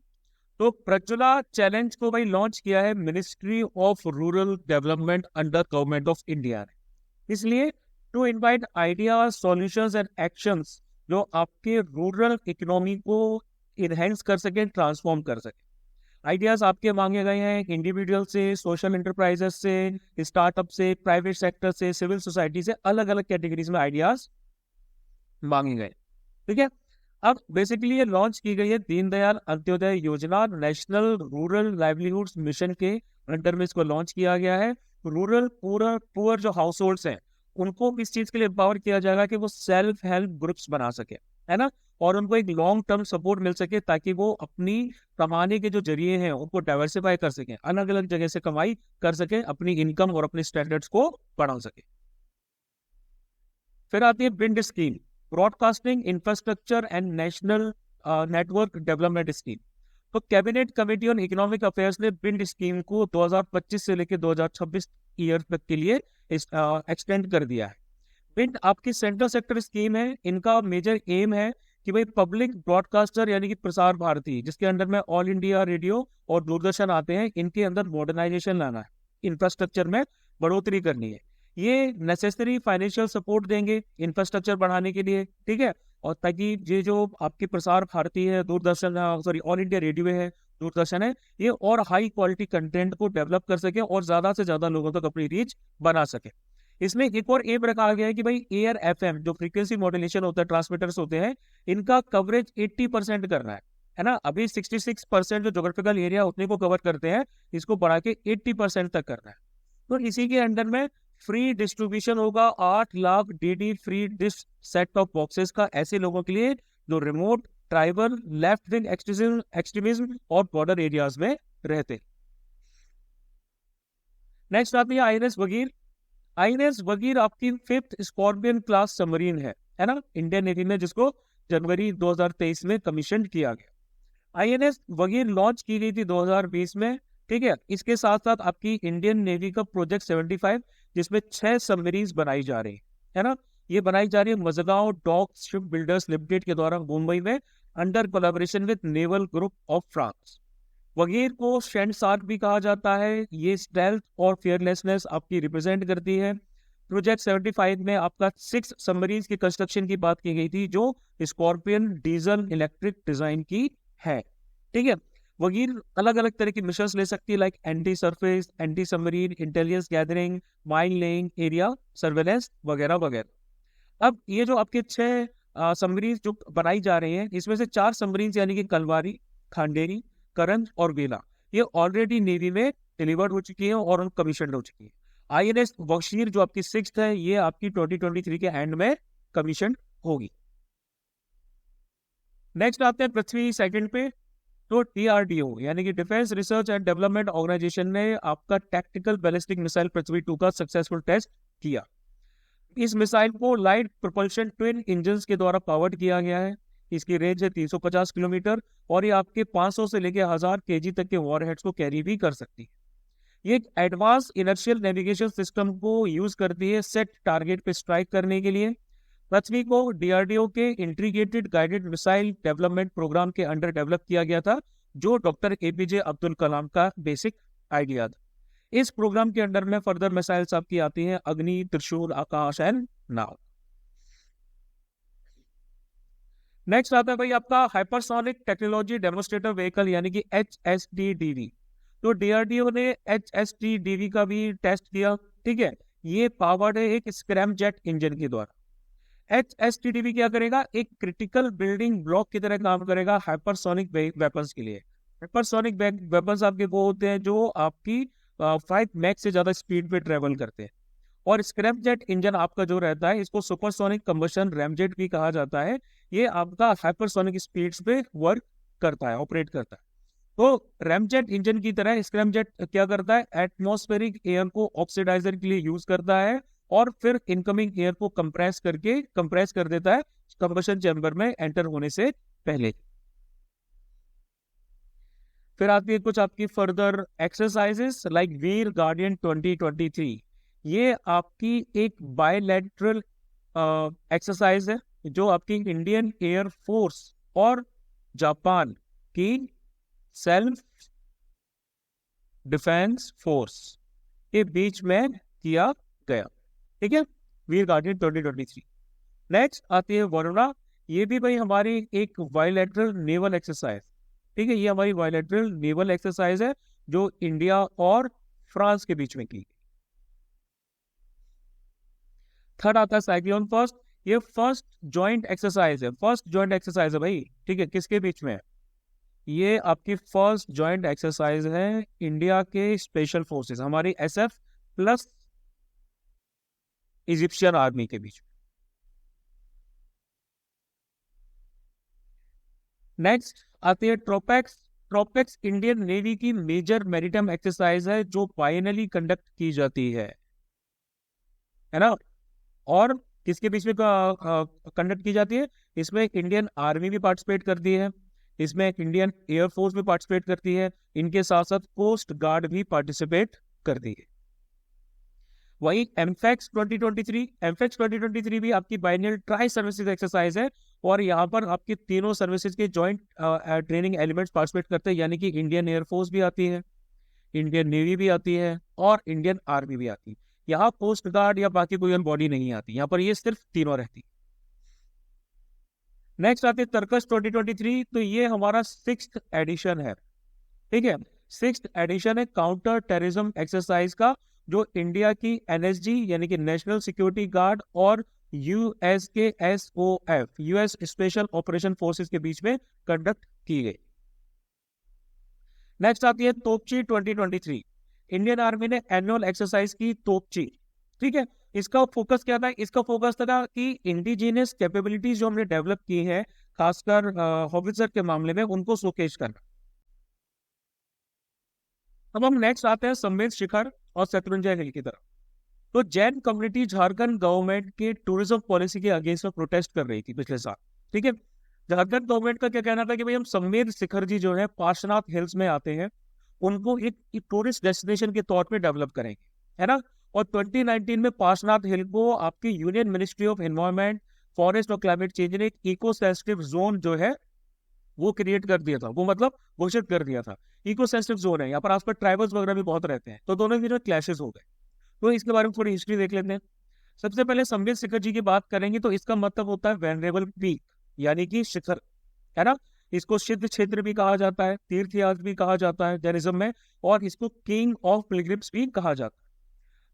Speaker 1: तो प्रज्वला चैलेंज को भाई लॉन्च किया है ministry of rural development under government of India ने। इसलिए to invite ideas, solutions and actions जो आपके रूरल इकोनॉमी को इनहेंस कर सके, ट्रांसफॉर्म कर सके। आइडियाज आपके मांगे गए हैं इंडिविजुअल से, सोशल एंटरप्राइजेस से, स्टार्टअप से, प्राइवेट सेक्टर से, सिविल सोसाइटी से, अलग अलग कैटेगरीज में आइडियाज मांगे गए, ठीक है। अब बेसिकली ये लॉन्च की गई है दीनदयाल अंत्योदय योजना, नेशनल रूरल लाइवलीहुड्स मिशन के अंडर में इसको लॉन्च किया गया है। रूरल पुअर जो हाउस होल्ड्स हैं उनको इस चीज के लिए एम्पावर किया जाएगा कि वो सेल्फ हेल्प ग्रुप्स बना सके, है ना, और उनको एक लॉन्ग टर्म सपोर्ट मिल सके ताकि वो अपनी कमाने के जो जरिए हैं उनको डाइवर्सिफाई कर सकें, अलग अलग जगह से कमाई कर सके, अपनी इनकम और अपने स्टैंडर्ड्स को बढ़ा सके। फिर आती है BIND scheme, broadcasting infrastructure and national network development scheme. तो cabinet committee on economic affairs ने बिंड स्कीम को 2025 से लेकर 2026 ईयर तक के लिए एक्सटेंड कर दिया है। बिंड आपकी सेंट्रल सेक्टर स्कीम है। इनका मेजर एम है कि भाई पब्लिक ब्रॉडकास्टर यानी कि प्रसार भारती, जिसके अंडर में ऑल इंडिया रेडियो और दूरदर्शन आते हैं, इनके अंदर मॉडर्नाइजेशन लाना है, इंफ्रास्ट्रक्चर में बढ़ोतरी करनी है। ये नेसेसरी फाइनेंशियल सपोर्ट देंगे इंफ्रास्ट्रक्चर बढ़ाने के लिए, ठीक है। और ताकि ये जो आपकी प्रसार भारती है, Doordarshan, sorry all India radio है, दूरदर्शन है, ये और हाई क्वालिटी कंटेंट को डेवलप कर सके और ज्यादा से ज्यादा लोगों तक अपनी रीच बना सके। इसमें एक और एम रखा गया है कि भाई एयर एफएम जो फ्रीक्वेंसी मॉड्यूलेशन होता है, ट्रांसमीटर्स होते हैं, इनका कवरेज 80% करना है ना। अभी 66% जो जोग्राफिकल एरिया उतने को कवर करते हैं, इसको बढ़ा के 80% तक करना है। तो इसी के अंडर में फ्री डिस्ट्रीब्यूशन होगा 8 lakh DD free dish set top boxes का, ऐसे लोगों के लिए जो remote, tribal, left wing extremism और बॉर्डर एरियाज में रहते। नेक्स्ट आती है आईएनएस वगीर। आईएनएस वगीर आपकी 5th स्कॉर्पियन क्लास सबमरीन है ना, इंडियन नेवी में, जिसको जनवरी 2023 में कमीशन किया गया। आईएनएस वगीर लॉन्च की गई थी 2020 में, ठीक है। इसके साथ साथ आपकी इंडियन नेवी का प्रोजेक्ट 75, जिसमें 6 सबमरीन्स बनाई जा रही है ना, ये बनाई जा रही है Mazagon dock ship builders limited के द्वारा मुंबई में, under collaboration with naval group of France. Vagir को शैंडसार्क भी कहा जाता है। ये स्टेल्थ और फियरलेसनेस आपकी रिप्रेजेंट करती है। प्रोजेक्ट 75 में आपका 6 सबमरीन्स की कंस्ट्रक्शन की बात की गई थी, जो स्कॉर्पियन डीजल इलेक्ट्रिक डिजाइन की है, ठीक है। वगीर अलग अलग तरह की मिशंस ले सकती है, like anti surface, anti submarine, intelligence gathering, mine laying, area surveillance वगैरह वगैरह। अब ये जो आपके 6 सबमरीन्स जो बनाई जा रही हैं, इसमें से 4 सबमरीन्स यानी कि कलवारी, खांडेरी, करंज और वेला, ये ऑलरेडी नेवी में डिलीवर्ड हो चुकी है और कमीशन हो चुकी है। आईएनएस बशीर जो आपकी 6th है, ये आपकी 2023 के एंड में कमीशन होगी। नेक्स्ट आते हैं पृथ्वी 2 पे। तो DRDO यानी कि defence research and development organisation ने आपका टैक्टिकल बैलिस्टिक मिसाइल पृथ्वी 2 का सक्सेसफुल टेस्ट किया। इस मिसाइल को लाइट प्रोपल्शन ट्विन इंजन्स के द्वारा पावर्ड किया गया है। इसकी रेंज है 350 किलोमीटर और ये आपके 500 से लेकर 1000 kg तक के वॉरहेड्स को कैरी भी कर सकती है। ये एक एडवांस इनर्शियल नेविगेशन सिस्टम को यूज करती है सेट टारगेट पे स्ट्राइक करने के लिए। पृथ्वी को DRDO के integrated guided missile development programme के अंडर डेवलप किया गया था, जो डॉक्टर APJ अब्दुल कलाम का बेसिक आइडिया था। इस प्रोग्राम के अंडर में फर्दर मिसाइल्स आपकी आती हैं अग्नि, त्रिशूल, आकाश एंड नाव। नेक्स्ट आता है भाई आपका हाइपरसोनिक टेक्नोलॉजी डेमोन्स्ट्रेटर व्हीकल यानी कि HSTDV। तो DRDO ने HSTDV का भी टेस्ट किया, ठीक है। ये पावर्ड है एक स्क्रैमजेट इंजन के द्वारा। HSTDV क्या करेगा, एक क्रिटिकल बिल्डिंग ब्लॉक की तरह काम करेगा हाइपरसोनिक वेपन्स के लिए। हाइपरसोनिक वेपन्स आपके वो होते हैं जो आपकी 5 मैक से ज्यादा स्पीड पे ट्रेवल करते हैं। और स्क्रैमजेट इंजन आपका जो रहता है, इसको सुपरसोनिक कंबशन रैमजेट भी कहा जाता है। ये आपका हाइपरसोनिक स्पीड्स पे वर्क करता है, ऑपरेट करता है। तो रैमजेट इंजन की तरह स्क्रैमजेट क्या करता है, एटमॉस्फेरिक एयर को ऑक्सीडाइजर के लिए यूज करता है और फिर इनकमिंग एयर को कंप्रेस कर देता है कंबशन चैम्बर में एंटर होने से पहले। फिर आती है कुछ आपकी फर्दर एक्सरसाइजेस लाइक वीर गार्डियन 2023। ये आपकी एक बायलैटरल एक्सरसाइज है जो आपकी इंडियन एयर फोर्स और जापान की सेल्फ डिफेंस फोर्स के बीच में किया गया, ठीक है, वीर गार्डियन 2023। नेक्स्ट आती है वरुणा। ये भी भाई हमारी एक बायलैटरल नेवल एक्सरसाइज, ठीक है। ये हमारी बायलैटरल नेवल एक्सरसाइज है जो इंडिया और फ्रांस के बीच में की। थर्ड आता है साइक्लोन फर्स्ट। ये फर्स्ट जॉइंट एक्सरसाइज है भाई, ठीक है। किसके बीच में? ये आपकी फर्स्ट जॉइंट एक्सरसाइज है इंडिया के स्पेशल फोर्सेस, हमारी SF प्लस इजिप्शियन आर्मी के बीच में। नेक्स्ट आती है ट्रोपेक्स इंडियन नेवी की मेजर मैरीटाइम एक्सरसाइज है जो बाइनली कंडक्ट की जाती है ना। और किसके बीच में कंडक्ट की जाती है? इसमें इंडियन आर्मी भी पार्टिसिपेट करती है, इसमें इंडियन एयरफोर्स भी पार्टिसिपेट करती है, इनके साथ साथ कोस्ट गार्ड भी पार्टिसिपेट करती है। वही एमफेक्स 2023 भी आपकी बाइनल ट्राई सर्विसेज एक्सरसाइज है और यहाँ पर आपकी तीनों सर्विसेज के जॉइंट ट्रेनिंग एलिमेंट्स पार्टिसिपेट करते हैं, यानी कि इंडियन एयरफोर्स भी आती है, इंडियन नेवी भी आती है और इंडियन आर्मी भी आती है। यहाँ कोस्ट गार्ड या बाकी कोई बॉडी नहीं आती, यहाँ पर ये सिर्फ तीनों रहती। नेक्स्ट आती है तर्कश 2023। तो ये हमारा 6th एडिशन है, ठीक है। 6th एडिशन है काउंटर टेररिज्म एक्सरसाइज का, जो इंडिया की NSG यानी कि नेशनल सिक्योरिटी गार्ड और USKSOF US special operation forces के बीच में कंडक्ट की गई। नेक्स्ट आती है तोपची 2023। इंडियन आर्मी ने एनुअल एक्सरसाइज की तोपची, ठीक है। इसका फोकस क्या था? इसका फोकस था कि इंडिजिनियस कैपेबिलिटीज जो हमने डेवलप की है खासकर हॉवित्जर के मामले में, उनको शोकेस करना। अब हम नेक्स्ट आते हैं संवेद शिखर और शत्रुंजय हिल की तरफ। तो जैन कम्युनिटी झारखंड गवर्नमेंट के टूरिज्म पॉलिसी के अगेंस्ट में प्रोटेस्ट कर रही थी पिछले साल, ठीक है। झारखंड गवर्नमेंट का क्या कहना था कि भाई हम संवेद शिखर जी जो है पार्श्वनाथ हिल्स में आते हैं, उनको एक टूरिस्ट डेस्टिनेशन के तौर पे डेवलप करेंगे, है ना। और 2019 में पार्श्वनाथ हिल को आपकी union ministry of environment, forest और क्लाइमेट चेंज ने एक इको सेंसिटिव जोन जो है वो क्रिएट कर दिया था, वो मतलब घोषित कर दिया था। इको सेंसिटिव जोन है, यहाँ पर आसपास ट्राइबल्स वगैरह भी बहुत रहते हैं, तो दोनों के जो क्लैशेस हो गए। तो इसके बारे में थोड़ी हिस्ट्री देख लेते हैं। सबसे पहले संवेद शिखर जी की बात करेंगे तो इसका मतलब होता है वेनरेबल पीक, यानी कि शिखर, है ना। इसको सिद्ध क्षेत्र भी कहा जाता है, तीर्थयात्री भी कहा जाता है जैनिज्म में, और इसको किंग ऑफ पिलग्रिम्स भी कहा जाता है।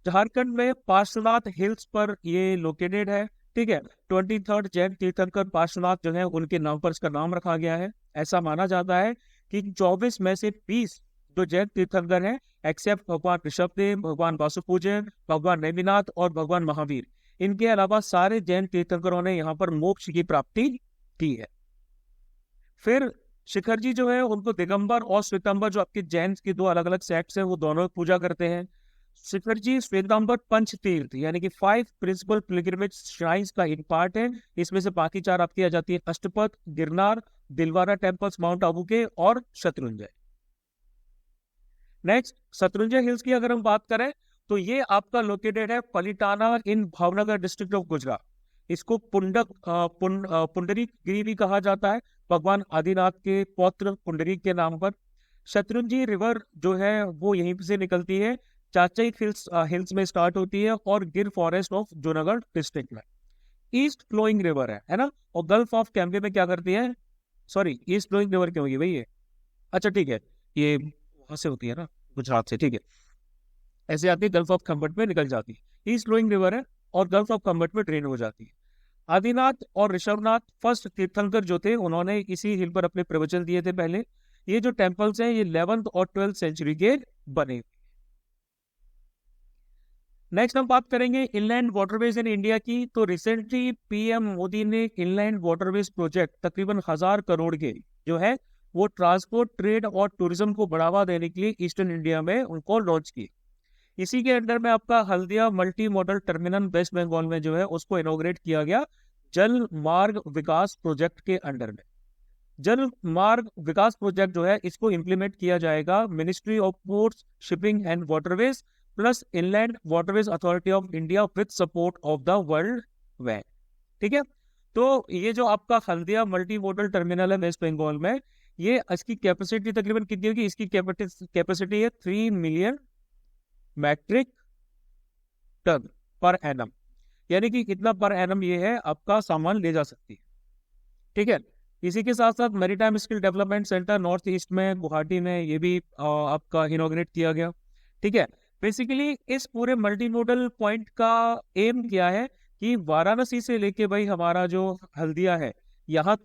Speaker 1: झारखंड में पार्श्वनाथ हिल्स पर ये लोकेटेड है, ठीक है। 23rd जैन तीर्थंकर पार्श्वनाथ जो है उनके नाम पर इसका नाम रखा गया है। ऐसा माना जाता है कि 24 में से 20 जो जैन तीर्थंकर हैं, एक्सेप्ट भगवान ऋषभदेव, भगवान वासुपूजन, भगवान नेमिनाथ और भगवान महावीर, इनके अलावा सारे जैन तीर्थंकरों ने यहाँ पर मोक्ष की प्राप्ति की है। फिर शिखर जी जो है उनको दिगंबर और श्वेतांबर, जो आपके जैन की दो अलग अलग सेक्ट्स हैं, वो दोनों पूजा करते हैं। शिखर जी श्वेतांबर पंच तीर्थ यानी कि 5 प्रिंसिपल पिलग्रिमेज श्राइन्स का एक पार्ट है। इसमें से बाकी 4 आपकी आ जाती है अष्टपथ, गिरनार, दिलवारा टेम्पल्स माउंट आबू के, और शत्रुंजय। नेक्स्ट शत्रुंजय हिल्स की अगर हम बात करें तो ये आपका लोकेटेड है पलिटाना इन भावनगर डिस्ट्रिक्ट ऑफ गुजरात। इसको पुंडरीक गिरी भी कहा जाता है, भगवान आदिनाथ के पौत्र पुंडरीक के नाम पर। शत्रुंजय रिवर जो है वो यहीं से निकलती है, चाचई हिल्स में स्टार्ट होती है और गिर फॉरेस्ट ऑफ जूनागढ़ डिस्ट्रिक्ट में। ईस्ट फ्लोइंग रिवर है ना, और गल्फ ऑफ कैम्बे में क्या करती है, सॉरी ईस्ट फ्लोइंग रिवर क्यों होगी भाई ये, अच्छा ठीक है, ये वहां से होती है ना गुजरात से, ठीक है, ऐसे आती है गल्फ ऑफ कम्बट में निकल जाती है, ईस्ट फ्लोइंग रिवर है और गल्फ ऑफ कम्बट में ड्रेन हो जाती है। आदिनाथ और ऋषभनाथ फर्स्ट तीर्थंकर जो थे, उन्होंने इसी हिल पर अपने प्रवचन दिए थे पहले। ये जो टेम्पल्स हैं ये 11th और 12th सेंचुरी के बने। नेक्स्ट हम बात करेंगे इनलैंड वाटरवेज इन इंडिया की। तो रिसेंटली पीएम मोदी ने इनलैंड वाटरवेज प्रोजेक्ट तकरीबन 1000 करोड़ के जो है वो ट्रांसपोर्ट, ट्रेड और टूरिज्म को बढ़ावा देने के लिए ईस्टर्न इंडिया में उनको लॉन्च किए। इसी के अंडर में आपका Haldia multi modal terminal West Bengal में जो है उसको इनॉग्रेट किया गया जल मार्ग विकास प्रोजेक्ट के अंडर में। जल मार्ग विकास प्रोजेक्ट जो है इसको इंप्लीमेंट किया जाएगा ministry of ports, shipping and waterways plus inland waterways authority of India with support of the world bank. ठीक है, तो ये जो आपका हल्दिया मल्टी मॉडल टर्मिनल है वेस्ट बंगाल में, ये इसकी कैपेसिटी तकरीबन कितनी होगी, इसकी कैपेसिटी है 3 million metric tonne per annum, यानी कि कितना पर एनम ये है आपका सामान ले जा सकती है। ठीक है, इसी के साथ साथ maritime skill development centre north east में गुवाहाटी में ये भी आपका इनॉग्रेट किया गया। ठीक है, बेसिकली इस पूरे मल्टी मोडल पॉइंट का एम क्या है कि वाराणसी से लेके भाई हमारा जो हल्दिया है यहाँ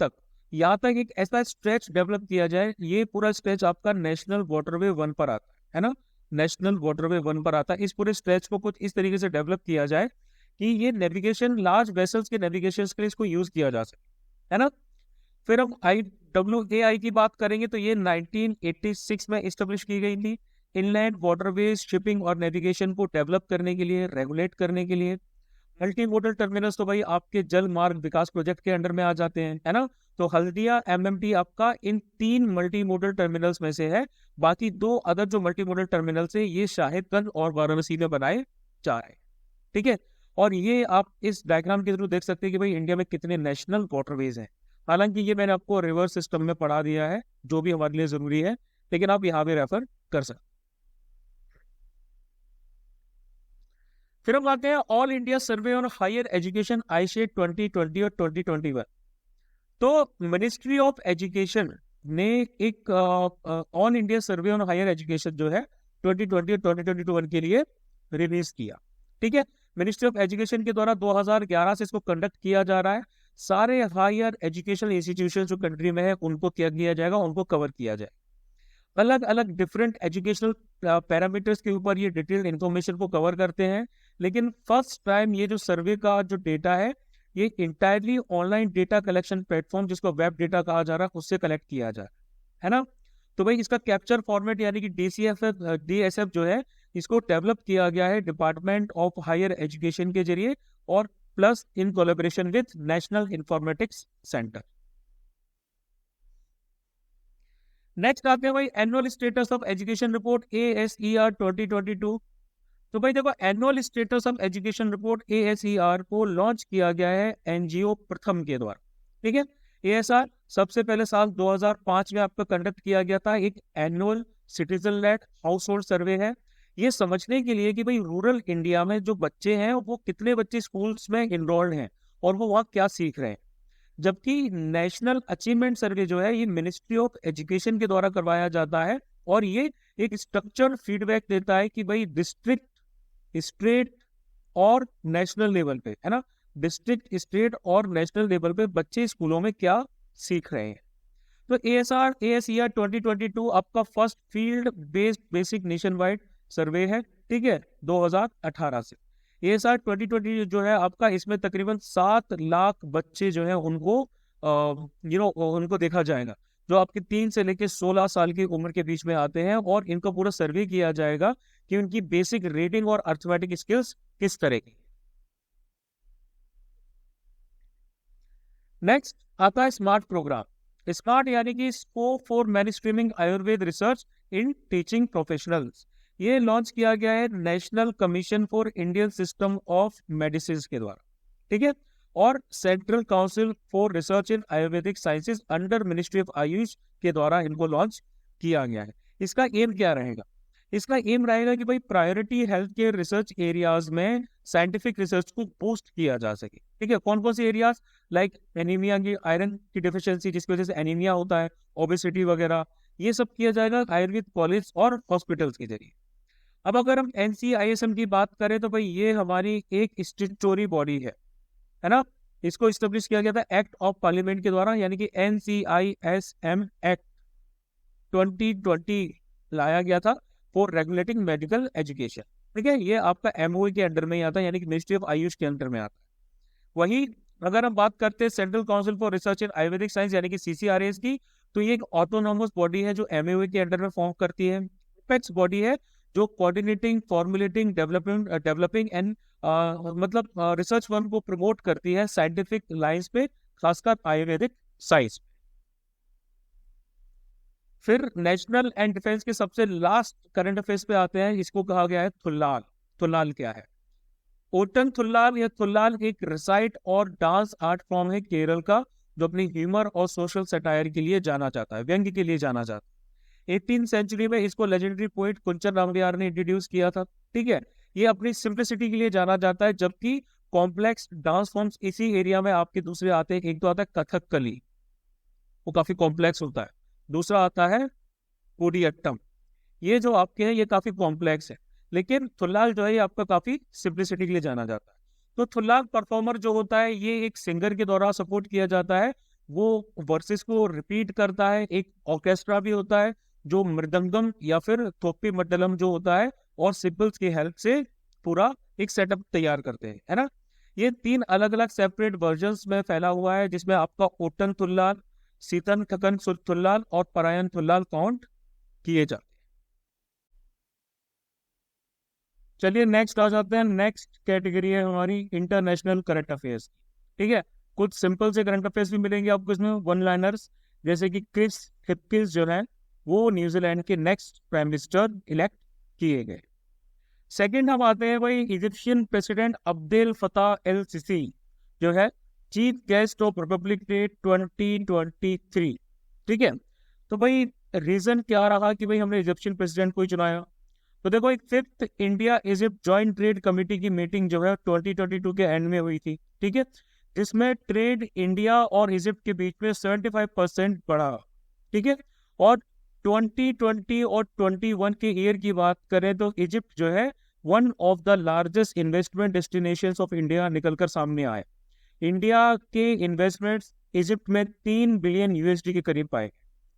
Speaker 1: तक एक ऐसा स्ट्रेच डेवलप किया जाए। ये पूरा स्ट्रेच आपका नेशनल वाटरवे 1 पर आता है ना, नेशनल वाटरवे 1 पर आता है। इस पूरे स्ट्रेच को कुछ इस तरीके से डेवलप किया जाए कि ये नेविगेशन, लार्ज वेसल्स के नेविगेशन के लिए इसको यूज किया जा सके, है ना। फिर हम IWAI की बात करेंगे तो ये 1986 में इस्टेब्लिश की गई थी, इनलैंड वाटरवेज शिपिंग और नेविगेशन को डेवलप करने के लिए, रेगुलेट करने के लिए। मल्टी मोडल टर्मिनल्स तो भाई आपके जल मार्ग विकास प्रोजेक्ट के अंडर में आ जाते हैं, है ना। तो हल्दिया MMT आपका इन 3 मल्टी मोडल टर्मिनल्स में से है। बाकी 2 अदर जो मल्टी मोडल टर्मिनल्स है ये साहिबगंज और वाराणसी में बनाए जा रहे हैं। ठीक है, और ये आप इस डायग्राम के थ्रू देख सकते हैं कि भाई इंडिया में कितने नेशनल वाटरवेज हैं। हालांकि ये मैंने आपको रिवर्स सिस्टम में पढ़ा दिया है जो भी हमारे लिए जरूरी है, लेकिन आप यहाँ पे रेफर कर सकते। फिर हम आते हैं all India survey on higher education AISHE 2020 और 2021। तो मिनिस्ट्री ऑफ एजुकेशन ने एक all India survey on higher education जो है 2020 और 2021 के लिए रिलीज किया। ठीक है, मिनिस्ट्री ऑफ एजुकेशन के द्वारा 2011 से इसको कंडक्ट किया जा रहा है। सारे हायर एजुकेशन इंस्टीट्यूशन जो कंट्री में है उनको क्या किया जाएगा, उनको कवर किया जाए। अलग अलग डिफरेंट एजुकेशनल पैरामीटर्स के ऊपर ये डिटेल्ड इंफॉर्मेशन को कवर करते हैं। लेकिन फर्स्ट टाइम ये जो सर्वे का जो डेटा है ये entirely online data collection platform जिसको वेब डेटा कहा जा रहा है उससे कलेक्ट किया जा रहा है ना। तो भाई इसका कैप्चर फॉर्मेट यानी कि DSF जो है इसको डेवलप किया गया है डिपार्टमेंट ऑफ हायर एजुकेशन के जरिए और plus in collaboration with national informatics centre. Next आते हैं भाई annual status of education report ASER 2022। तो भाई देखो annual status of education report ASER को लॉन्च किया गया है NGO प्रथम के द्वारा। ठीक है, ASR सबसे पहले साल 2005 में आपका कंडक्ट किया गया था। एक annual citizen led household survey है, ये समझने के लिए कि भाई रूरल इंडिया में जो बच्चे हैं वो कितने बच्चे स्कूल्स में इनरोल्ड हैं और वो वहाँ क्या सीख रहे हैं। जबकि नेशनल अचीवमेंट सर्वे जो है ये मिनिस्ट्री ऑफ एजुकेशन के द्वारा करवाया जाता है और ये एक स्ट्रक्चर्ड फीडबैक देता है कि भाई डिस्ट्रिक्ट, स्टेट और नेशनल लेवल पे, है ना, डिस्ट्रिक्ट, स्टेट और नेशनल लेवल पे बच्चे स्कूलों में क्या सीख रहे हैं। तो ASER 2022 आपका first field based basic nationwide survey है। ठीक है, 2018 से ASER 2020 जो है आपका इसमें तकरीबन 7 लाख बच्चे जो है उनको उनको देखा जाएगा। जो आपके 3 से लेकर 16 साल की उम्र के बीच में आते हैं, और इनका पूरा सर्वे किया जाएगा कि उनकी बेसिक रीडिंग और अर्थमेटिक स्किल्स किस तरह की। नेक्स्ट आता है स्मार्ट प्रोग्राम। स्मार्ट यानी कि scope for many streaming Ayurveda research in teaching professionals. ये लॉन्च किया गया है national commission for Indian system of medicine के द्वारा, ठीक है, और central council for research in Ayurvedic sciences under ministry of Ayush के द्वारा इनको लॉन्च किया गया है। इसका एम क्या रहेगा? इसका एम रहेगा कि भाई priority health care research areas में साइंटिफिक रिसर्च को बूस्ट किया जा सके, ठीक है। कौन कौन से एरियाज? लाइक एनीमिया की, आयरन की डिफिशियंसी जिसकी वजह से एनीमिया होता है, ओबेसिटी वगैरह, ये सब किया जाएगा आयुर्वेद कॉलेज और हॉस्पिटल्स के जरिए। अब अगर हम NCISM की बात करें तो भाई ये हमारी एक स्टैट्यूटरी बॉडी है ना। इसको स्टेब्लिश किया गया था एक्ट ऑफ पार्लियामेंट के द्वारा, यानी कि NCISM एक्ट 2020 लाया गया था फॉर रेगुलेटिंग मेडिकल एजुकेशन, ठीक है। ये आपका MOE के अंडर में ही आता है, यानी कि मिनिस्ट्री ऑफ आयुष के अंडर में आता है। वही अगर हम बात करते हैं central council for research in Ayurvedic science यानी कि CCRAS की, तो ये एक ऑटोनोमस बॉडी है जो MOE के अंडर में फॉर्म करती है। एपेक्स बॉडी है जो कोऑर्डिनेटिंग, फॉर्मुलेटिंग, डेवलपिंग एंड मतलब रिसर्च फर्म को प्रमोट करती है साइंटिफिक लाइंस पे, खासकर आयुर्वेदिक साइंस। फिर नेशनल एंड डिफेंस के सबसे लास्ट करंट अफेयर्स पे आते हैं। इसको कहा गया है थुल्लाल। थुल्लाल क्या है? ओटन थुल्लाल या थुल्लाल एक रिसाइट और डांस आर्ट फॉर्म है केरल का, जो अपनी ह्यूमर और सोशल सटायर के लिए जाना जाता है, व्यंग्य के लिए जाना जाता है। 18वीं सेंचुरी में इसको लेजेंडरी पोइट कुंचन नामग्याल ने इंट्रोड्यूस किया था, ठीक है। ये अपनी सिंप्लिसिटी के लिए जाना जाता है, जबकि कॉम्प्लेक्स डांस फॉर्म्स इसी एरिया में आपके दूसरे आते हैं। एक तो आता है कथकली, वो काफी कॉम्प्लेक्स होता है। दूसरा आता है कोडियट्टम, ये जो आपके हैं ये काफी कॉम्प्लेक्स है, लेकिन थुल्लाल जो है ये आपका काफी सिंप्लिसिटी के लिए जाना जाता है। तो थुल्लाल परफॉर्मर जो होता है ये एक सिंगर के द्वारा सपोर्ट किया जाता है, वो वर्सेस को रिपीट करता है। एक ऑर्केस्ट्रा भी होता है जो मृदंगम या फिर थोपी मड्डलम जो होता है और सिंबल्स की हेल्प से पूरा एक सेटअप तैयार करते हैं, है ना। ये 3 अलग अलग सेपरेट वर्जन्स में फैला हुआ है, जिसमें आपका ओटन थुल्लाल, सीतन खकन थुल्लाल और परायन थुल्लाल काउंट किए जाते हैं। चलिए नेक्स्ट आ जाते हैं। नेक्स्ट कैटेगरी है हमारी इंटरनेशनल करंट अफेयर्स, ठीक है। कुछ सिंपल से करंट अफेयर्स भी मिलेंगे आपको इसमें, वन लाइनर्स, जैसे कि क्रिस हिपकिंस जो है वो न्यूजीलैंड के नेक्स्ट प्राइम मिनिस्टर इलेक्ट किए गए। सेकंड हम आते हैं भाई Egyptian president Abdel Fattah El Sisi जो है chief guest of republic day 2023, ठीक है। तो भाई रीजन क्या रहा कि भाई हमने इजिप्शियन प्रेसिडेंट को ही चुनाया? तो देखो एक 5th India Egypt joint trade committee की मीटिंग जो है 2022 के एंड में हुई थी, ठीक है, जिसमें ट्रेड इंडिया और इजिप्ट के बीच में 75% बढ़ा, ठीक है। और 2020 और 21 के ईयर की बात करें तो इजिप्ट जो है one of the largest investment destinations of India निकलकर सामने आए। इंडिया के इन्वेस्टमेंट्स इजिप्ट में 3 बिलियन USD के करीब पाए,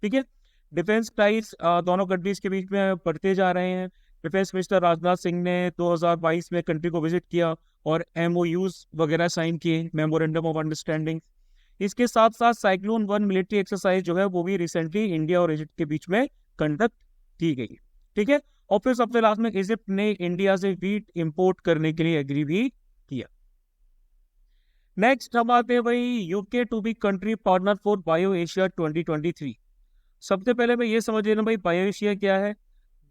Speaker 1: ठीक है। डिफेंस टाइज दोनों कंट्रीज के बीच में बढ़ते जा रहे हैं। डिफेंस मिनिस्टर राजनाथ सिंह ने 2022 में कंट्री को विजिट किया और MOUs वगैरह साइन किए, मेमोरेंडम ऑफ अंडरस्टैंडिंग। इसके साथ साथ साइक्लोन 1 मिलिट्री एक्सरसाइज जो है वो भी रिसेंटली इंडिया और इजिप्ट के बीच में कंडक्ट की गई, ठीक है। और फिर सबसे लास्ट में इजिप्ट ने इंडिया से व्हीट इंपोर्ट करने के लिए एग्री भी किया। नेक्स्ट हम आते हैं भाई UK to be country partner for BioAsia 2023। सबसे पहले मैं ये समझ लेना भाई बायो एशिया क्या है।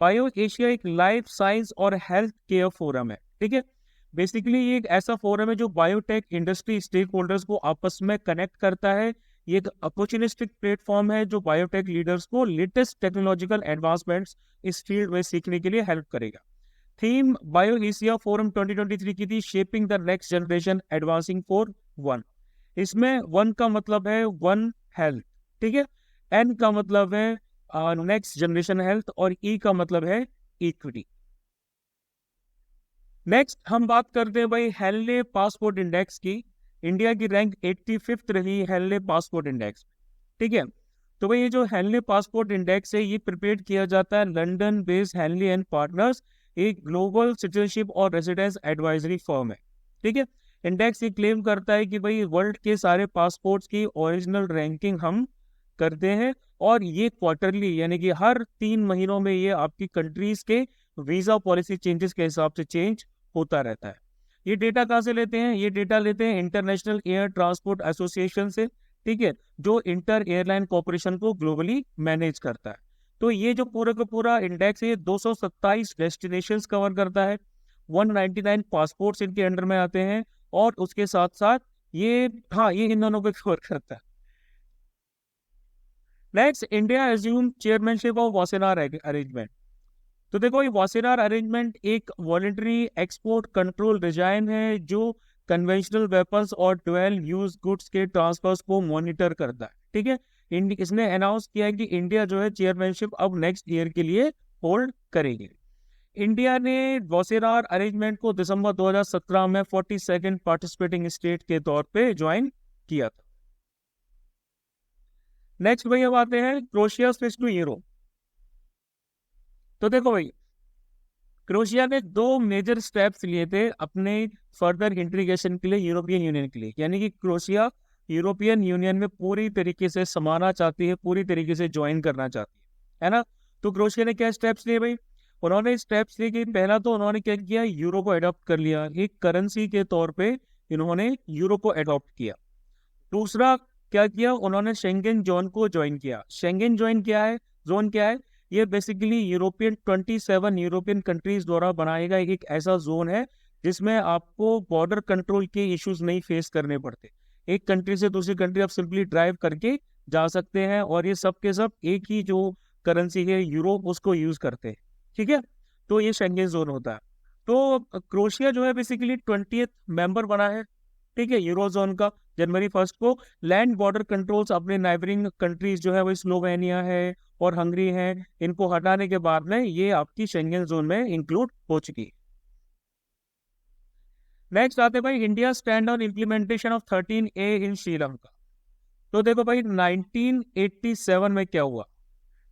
Speaker 1: बायो एशिया एक लाइफ साइंस और हेल्थ केयर फोरम है, ठीक है। बेसिकली ये एक ऐसा फोरम है जो बायोटेक इंडस्ट्री स्टेक होल्डर्स को आपस में कनेक्ट करता है। ये एक अपॉर्चुनिस्टिक प्लेटफॉर्म है जो बायोटेक लीडर्स को लेटेस्ट टेक्नोलॉजिकल एडवांसमेंट्स इस फील्ड में सीखने के लिए हेल्प करेगा। थीम बायो एशिया फोरम 2023 की थी shaping the next generation advancing for one. इसमें वन का मतलब है वन हेल्थ, ठीक है। एन का मतलब है नेक्स्ट जनरेशन हेल्थ और ई का मतलब है इक्विटी। नेक्स्ट हम बात करते हैं भाई हेनले पासपोर्ट इंडेक्स की। इंडिया की रैंक 85th रही हेनले पासपोर्ट इंडेक्स, ठीक है। तो भाई ये जो हेनले पासपोर्ट इंडेक्स है ये प्रिपेयर किया जाता है London based Henley and partners, एक ग्लोबल सिटीजनशिप और रेजिडेंस एडवाइजरी फर्म है, ठीक है। इंडेक्स ये क्लेम करता है कि भाई वर्ल्ड के सारे पासपोर्ट्स की ओरिजिनल रैंकिंग हम करते हैं, और ये क्वार्टरली यानी कि हर 3 महीनों में ये आपकी कंट्रीज के वीजा पॉलिसी चेंजेस के हिसाब से चेंज होता रहता है। ये डेटा कहाँ से लेते हैं? ये डेटा लेते हैं इंटरनेशनल एयर ट्रांसपोर्ट एसोसिएशन से, ठीक है, जो इंटर एयरलाइन कॉर्पोरेशन को ग्लोबली मैनेज करता है। तो ये जो पूरा का पूरा इंडेक्स है, ये 227 डेस्टिनेशंस कवर करता है, 199 पासपोर्ट्स इनके अंडर में आते हैं, और उसके साथ साथ ये, हाँ, ये इन दोनों को कवर करता है। Next, India assume chairmanship of Wassenaar arrangement. तो देखो, ये वासेनार अरेंजमेंट एक वॉलेंटरी एक्सपोर्ट कंट्रोल रिजाइन है जो कन्वेंशनल वेपन्स और ड्यूअल यूज गुड्स के ट्रांसफर्स को मॉनिटर करता है, ठीक है। इसने अनाउंस किया है कि इंडिया जो है चेयरमैनशिप अब नेक्स्ट ईयर के लिए होल्ड करेगी। इंडिया ने वासेनार अरेंजमेंट को दिसंबर 2017 में 42nd पार्टिसिपेटिंग स्टेट के तौर पे ज्वाइन किया था। नेक्स्ट भाई, अब आते हैं क्रोएशिया स्विच टू यूरो। तो देखो भाई, क्रोएशिया ने 2 मेजर स्टेप्स लिए थे अपने फर्दर इंटीग्रेशन के लिए यूरोपियन यूनियन के लिए, यानी कि क्रोएशिया यूरोपियन यूनियन में पूरी तरीके से समाना चाहती है, पूरी तरीके से ज्वाइन करना चाहती है ना। तो क्रोएशिया ने क्या स्टेप्स लिए भाई? उन्होंने स्टेप्स लिए कि पहला तो उन्होंने क्या किया, यूरो को अडॉप्ट कर लिया, एक करेंसी के तौर पे इन्होंने यूरो को अडॉप्ट किया। दूसरा क्या किया, उन्होंने शेंगेन जोन को ज्वाइन किया। शेंगेन जोन क्या है? ये बेसिकली यूरोपियन 27 यूरोपियन कंट्रीज द्वारा बनाया गया एक ऐसा जोन है जिसमें आपको बॉर्डर कंट्रोल के इश्यूज नहीं फेस करने पड़ते। एक कंट्री से दूसरी कंट्री आप सिंपली ड्राइव करके जा सकते हैं, और ये सब के सब एक ही जो करेंसी है यूरो, उसको यूज करते हैं, ठीक है। तो ये शेंगेन जोन होता है। तो क्रोएशिया जो है बेसिकली 20th मेंबर बना है, ठीक है, यूरोजोन का, जनवरी 1 को। लैंड बॉर्डर कंट्रोल्स अपने नाइबरिंग कंट्रीज जो है वो स्लोवेनिया है और हंगरी है, इनको हटाने के बाद में ये आपकी शेंगेन जोन में इंक्लूड हो चुकी है। नेक्स्ट आते भाई, India stand on implementation of 13A इन श्रीलंका। तो देखो भाई, 1987 में क्या हुआ?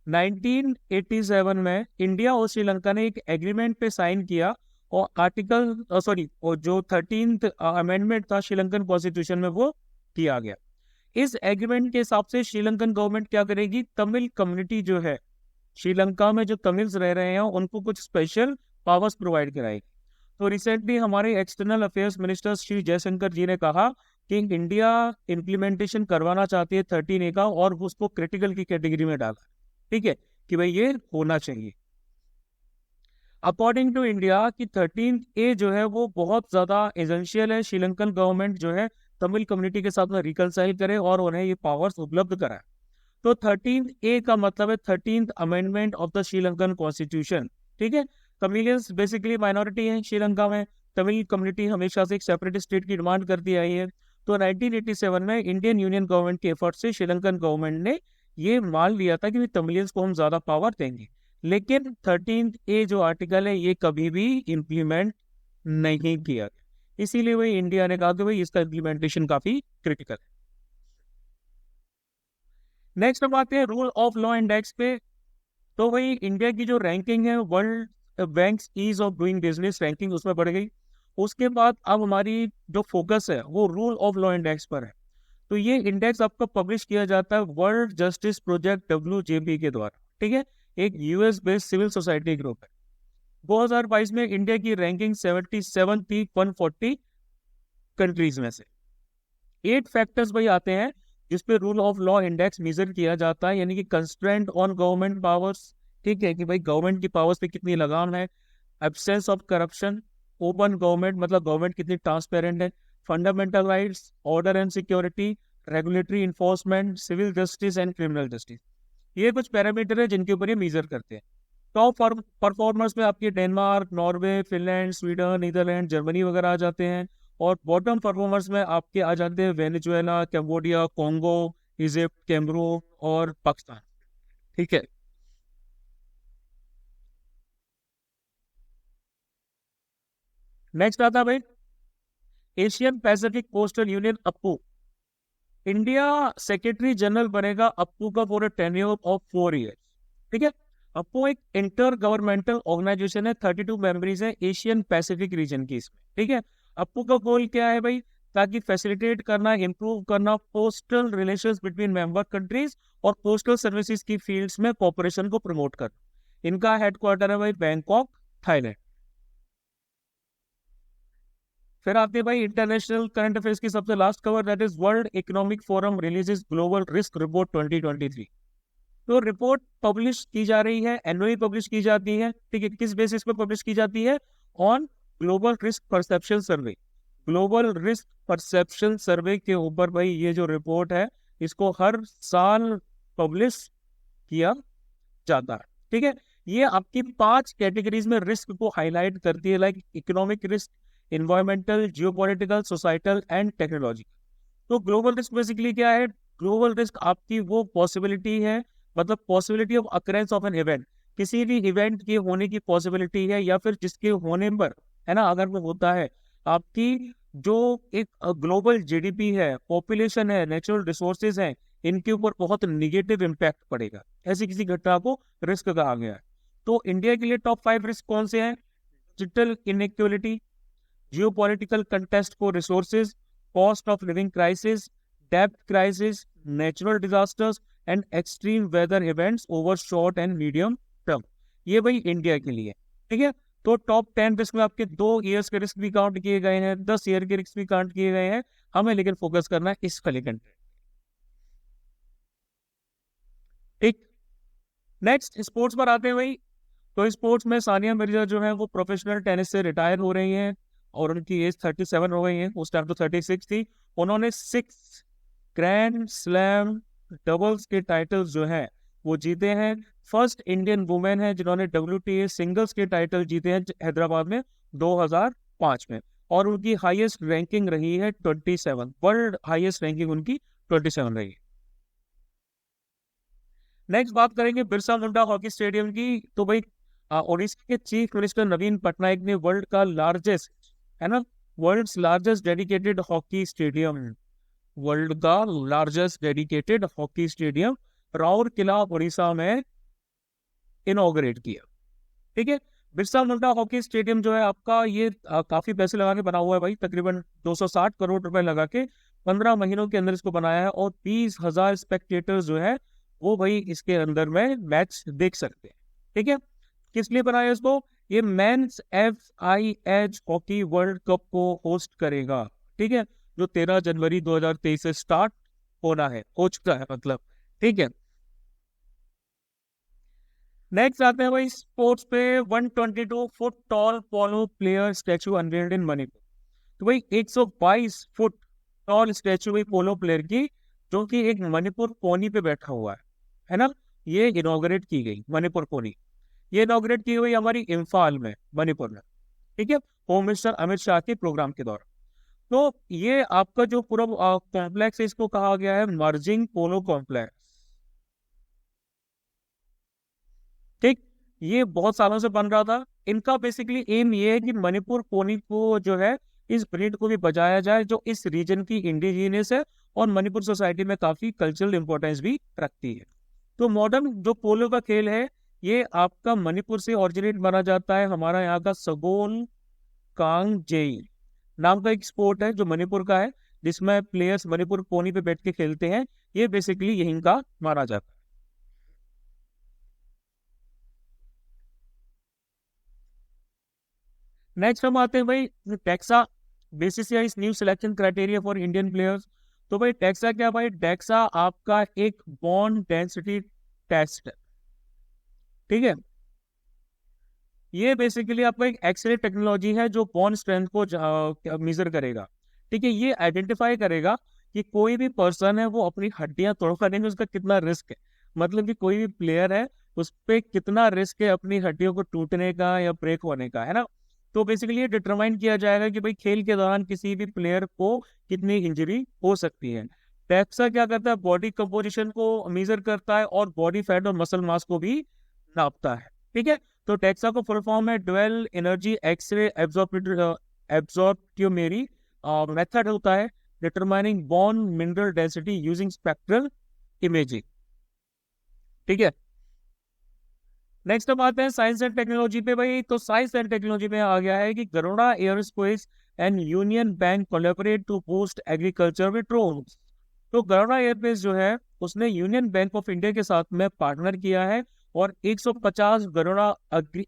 Speaker 1: 1987 में इंडिया और श्रीलंका ने एक एग्रीमेंट पे साइन किया, और और जो 13th अमेंडमेंट था श्रीलंकन कॉन्स्टिट्यूशन में, वो किया गया। इस एग्रीमेंट के हिसाब से श्रीलंकन गवर्नमेंट क्या करेगी, तमिल कम्युनिटी जो है श्रीलंका में, जो तमिल्स रह रहे हैं, उनको कुछ स्पेशल पावर्स प्रोवाइड कराएगी। तो रिसेंटली हमारे external affairs minister Shri Jaishankar ji ने कहा कि इंडिया इम्प्लीमेंटेशन करवाना चाहती है 13A का, और उसको क्रिटिकल की कैटेगरी में डाला, ठीक है, कि भाई ये होना चाहिए। अकॉर्डिंग टू इंडिया की 13A जो है वो बहुत ज्यादा एसेंशियल है। श्रीलंकन गवर्नमेंट जो है तमिल कम्युनिटी के साथ में रिकनसाइल करे और उन्हें ये पावर्स उपलब्ध कराए। तो 13A का मतलब है 13th amendment of the Sri Lankan constitution, ठीक है। तमिलियंस बेसिकली माइनॉरिटी है श्रीलंका में, तमिल कम्युनिटी हमेशा से एक सेपरेट स्टेट की डिमांड करती आई है। तो 1987 में इंडियन यूनियन गवर्नमेंट के एफर्ट से श्रीलंकन गवर्नमेंट ने ये मान लिया था कि तमिलियंस को हम ज्यादा पावर देंगे, लेकिन 13A जो आर्टिकल है ये कभी भी इम्प्लीमेंट नहीं किया गया, इसीलिए वही इंडिया ने कहा कि भाई इसका इम्प्लीमेंटेशन काफी क्रिटिकल है। नेक्स्ट हम आते हैं रूल ऑफ लॉ इंडेक्स पे। तो भाई इंडिया की जो रैंकिंग है World Bank's ease of doing business ranking, उसमें बढ़ गई। उसके बाद अब हमारी जो फोकस है वो रूल ऑफ लॉ इंडेक्स पर है। तो ये इंडेक्स आपका पब्लिश किया जाता है वर्ल्ड जस्टिस प्रोजेक्ट WJP के द्वारा, ठीक है, एक US based civil society group है। 2022 में इंडिया की रैंकिंग 77 थी 140 कंट्रीज में से। 8 फैक्टर्स भाई आते हैं जिसपे rule of law index major किया जाता है, यानी कि कंस्ट्रेंट ऑन गवर्नमेंट पावर्स, ठीक है, कि भाई गवर्नमेंट की पावर्स पे कितनी लगाम है, absence of corruption, open government मतलब गवर्नमेंट कितनी ट्रांसपेरेंट है, fundamental rights, order and security, regulatory enforcement, civil justice and criminal justice. ये कुछ पैरामीटर है जिनके ऊपर ये मेजर करते हैं। टॉप परफॉर्मर्स में आपके Denmark, Norway, Finland, Sweden, Netherland, Germany वगैरह आ जाते हैं, और बॉटम परफॉर्मर्स में आपके आ जाते हैं Venezuela, Cambodia, Congo, Egypt, Cameroon और पाकिस्तान, ठीक है। नेक्स्ट आता है भाई Asian pacific coastal union APPU. India secretary general बनेगा अप्पू का पूरे टेन्योर ऑफ 4 ईयर्स, ठीक है। अप्पू एक इंटर गवर्नमेंटल ऑर्गेनाइजेशन है, 32 मेंबर्स है एशियन पैसिफिक रीजन की इसमें, ठीक है। अप्पू का गोल क्या है भाई? ताकि फैसिलिटेट करना, इम्प्रूव करना postal relations between member countries और पोस्टल सर्विसेज की फील्ड्स में कोऑपरेशन को प्रमोट करना। इनका हेडक्वार्टर है भाई बैंकॉक, थाईलैंड। फिर आते हैं भाई इंटरनेशनल करंट अफेयर्स की सबसे लास्ट खबर, that is world economic forum releases global risk report 2023। तो रिपोर्ट पब्लिश की जा रही है, एनुअली पब्लिश की जाती है, ठीक है। किस बेसिस पे पब्लिश की जाती है? On global risk perception survey. Global risk perception survey के ऊपर भाई ये जो रिपोर्ट है इसको हर साल पब्लिश किया जाता है, ठीक है। ये आपकी 5 कैटेगरीज में रिस्क को हाईलाइट करती है, like economic risk, environmental, geopolitical, societal and technology. तो ग्लोबल रिस्क बेसिकली क्या है? ग्लोबल रिस्क आपकी वो पॉसिबिलिटी है, मतलब possibility of occurrence of an event, किसी भी इवेंट के होने की पॉसिबिलिटी है, या फिर जिसके होने पर, है ना, अगर वो होता है, आपकी जो एक ग्लोबल जीडीपी है, पॉपुलेशन है, नेचुरल रिसोर्सेज हैं, इनके ऊपर बहुत निगेटिव इम्पैक्ट पड़ेगा। ऐसी किसी घटना को रिस्क कहा गया है। तो इंडिया के लिए टॉप 5 रिस्क कौन से हैं? Digital inequality, geopolitical contest for resources, cost of living crisis, डेब्ट crisis, natural disasters and extreme weather events over short and medium term. ये भाई इंडिया के लिए, ठीक है। तो टॉप 10 रिस्क में आपके 2 ईयर्स के रिस्क भी काउंट किए गए हैं, 10 ईयर के रिस्क भी काउंट किए गए हैं। हमें लेकिन फोकस करना है इस वाले कंट्री, ठीक। नेक्स्ट स्पोर्ट्स पर आते हैं भाई। तो स्पोर्ट्स में सानिया मिर्जा जो है वो प्रोफेशनल टेनिस से रिटायर हो रही हैं और उनकी एज 37 हो गई है। उस टाइम तो 36 थी। उन्होंने 6 ग्रैंड स्लैम डबल्स के टाइटल्स जो है वो जीते हैं। फर्स्ट इंडियन वुमेन है जिन्होंने WTA सिंगल्स के टाइटल जीते हैं हैदराबाद में 2005 में। और उनकी हाईएस्ट रैंकिंग रही है 27, वर्ल्ड हाईएस्ट रैंकिंग उनकी 27 रही है। नेक्स्ट बात करेंगे बिरसा मुंडा हॉकी स्टेडियम की। तो भाई उड़ीसा के चीफ मिनिस्टर नवीन पटनायक ने वर्ल्ड का लार्जेस्ट, है ना, world's largest dedicated hockey stadium, world का largest dedicated hockey stadium Rourkela Orissa में इनॉग्रेट किया, ठीक है। बिरसा मुंडा हॉकी स्टेडियम जो है आपका ये काफी पैसे लगा के बना हुआ है भाई, तकरीबन 260 करोड़ रुपए लगा के 15 महीनों के अंदर इसको बनाया है। और 20,000 स्पेक्टेटर्स जो है वो भाई इसके अंदर में मैच देख सकते हैं, ठीक है। किस लिए बनाया इसको? ये men's FIH hockey world cup को होस्ट करेगा, ठीक है, जो 13 जनवरी 2023 से स्टार्ट होना है, हो चुका है मतलब, ठीक है। नेक्स्ट आते हैं भाई स्पोर्ट्स पे। 122 फुट टॉल पोलो प्लेयर स्टैचू अनवील्ड इन मणिपुर। तो भाई 122 फुट टॉल स्टैचू भाई पोलो प्लेयर की, जो कि एक मणिपुर पोनी पे बैठा हुआ है ना, ये इनॉग्रेट की गई मणिपुर पोनी। ये इनॉग्रेट की हुई हमारी इम्फाल में, मणिपुर में, ठीक है, होम मिनिस्टर अमित शाह के प्रोग्राम के दौरान। तो ये आपका जो पूरा कॉम्प्लेक्स है इसको कहा गया है मर्जिंग पोलो कॉम्प्लेक्स, ठीक। ये बहुत सालों से बन रहा था। इनका बेसिकली एम ये है कि मणिपुर पोनी को जो है, इस ब्रीड को भी बचाया जाए जो इस रीजन की इंडिजीनियस है और मणिपुर सोसाइटी में काफी कल्चरल इंपॉर्टेंस भी रखती है। तो मॉडर्न जो पोलो का खेल है ये आपका मणिपुर से ऑरिजिनेट माना जाता है। हमारा यहाँ का सगोल कांग जेई नाम का एक स्पोर्ट है जो मणिपुर का है, जिसमें प्लेयर्स मणिपुर पोनी पे बैठ के खेलते हैं। ये बेसिकली यहीं का माना जाता है। नेक्स्ट हम आते हैं भाई taxa, BCCI new selection criteria for Indian players. तो भाई टेक्सा क्या भाई? टेक्सा आपका एक बॉन्ड डेंसिटी टेस्ट है, ठीक है। ये बेसिकली आपका एक एक्सरे टेक्नोलॉजी है जो बॉन्ड स्ट्रेंथ को मेजर करेगा, ठीक है। ये आइडेंटिफाई करेगा कि कोई भी पर्सन है वो अपनी हड्डियां तोड़ने में उसका कितना रिस्क है, मतलब कि कोई भी प्लेयर है उस पर कितना रिस्क है अपनी हड्डियों को टूटने का या ब्रेक होने का, है ना। तो बेसिकली ये डिटरमाइन किया जाएगा कि भाई खेल के दौरान किसी भी प्लेयर को कितनी इंजरी हो सकती है। टेक्सा क्या करता है? बॉडी कंपोजिशन को मेजर करता है और बॉडी फैट और मसल मास को भी नापता है, ठीक है। तो टेक्सा को फुल फॉर्म है ड्वेल एनर्जी एक्सरे एब्जॉर्प्टियोमेरी मेथड होता है determining bone mineral density using spectral imaging, ठीक है। नेक्स्ट हम आते हैं साइंस एंड टेक्नोलॉजी पे भाई। तो साइंस एंड टेक्नोलॉजी में आ गया है कि Garuda aerospace and union bank collaborate to boost agriculture with drones. तो गरुड़ा एयरस्पेस जो है उसने यूनियन बैंक ऑफ इंडिया के साथ में पार्टनर किया है और 150 गरुड़ा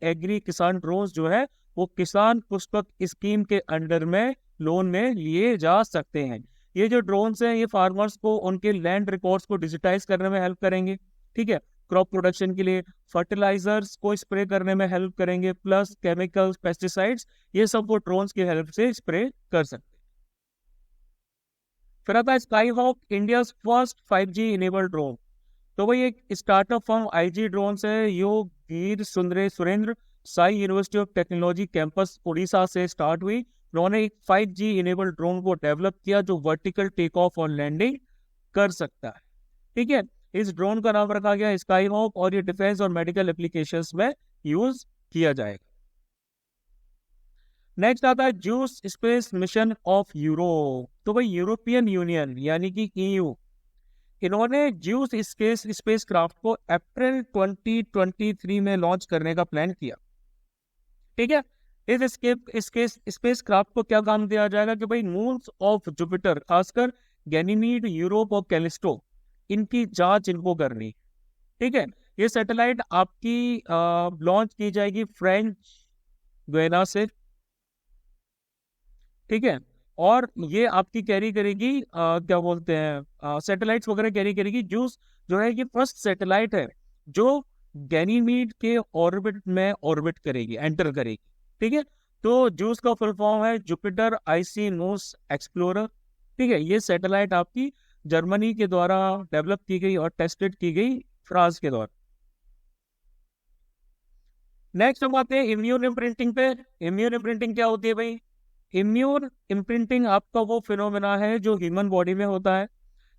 Speaker 1: एग्री किसान ड्रोन्स जो है वो किसान पुष्पक स्कीम के अंडर में लोन में लिए जा सकते हैं। ये जो ड्रोन्स हैं ये फार्मर्स को उनके लैंड रिकॉर्ड्स को डिजिटाइज करने में हेल्प करेंगे, ठीक है। क्रॉप प्रोडक्शन के लिए फर्टिलाइजर्स को स्प्रे करने में हेल्प करेंगे, प्लस केमिकल्स, पेस्टिसाइड्स, ये सब वो ड्रोन्स की हेल्प से स्प्रे कर सकते हैं। फिर आता है sky hawk, India first 5G enabled drone. तो वही एक स्टार्टअप फर्म आईजी ड्रोन है, यो Veer Surendra Sai university of technology campus Orissa से स्टार्ट हुई। उन्होंने एक 5G इनेबल्ड ड्रोन को डेवलप किया जो वर्टिकल टेक ऑफ और लैंडिंग कर सकता है, ठीक है। इस ड्रोन का नाम रखा गया स्काई हॉक और ये डिफेंस और मेडिकल एप्लीकेशंस में यूज किया जाएगा। नेक्स्ट आता है juice space mission of Europe. तो भाई यूरोपियन यूनियन यानी कि ईयू, इन्होंने जूस स्पेस क्राफ्ट को अप्रैल 2023 में लॉन्च करने का प्लान किया, ठीक है। इस स्पेस क्राफ्ट को क्या काम दिया जाएगा कि भाई मून्स ऑफ जुपिटर, खासकर गैनीमीड, यूरोप और कैलिस्टो, इनकी जांच इनको करनी, ठीक है। ये सैटेलाइट आपकी लॉन्च की जाएगी फ्रेंच गुयाना से, ठीक है। और ये आपकी कैरी करेगी क्या बोलते हैं सैटेलाइट्स वगैरह कैरी करेगी। जूस जो है ये फर्स्ट सैटेलाइट है जो गैनीमीड के ऑर्बिट में ऑर्बिट करेगी, एंटर करेगी, ठीक है। तो जूस का फुल फॉर्म है जुपिटर आईसी नोस एक्सप्लोरर, ठीक है। ये सैटेलाइट आपकी जर्मनी के द्वारा डेवलप की गई और टेस्टेड की गई फ्रांस के द्वारा। नेक्स्ट हम आते हैं इम्यून इम्प्रिंटिंग पे। इम्यून इम्प्रिंटिंग क्या होती है भाई? इम्यून इम्प्रिंटिंग आपका वो फिनोमेना है जो ह्यूमन बॉडी में होता है।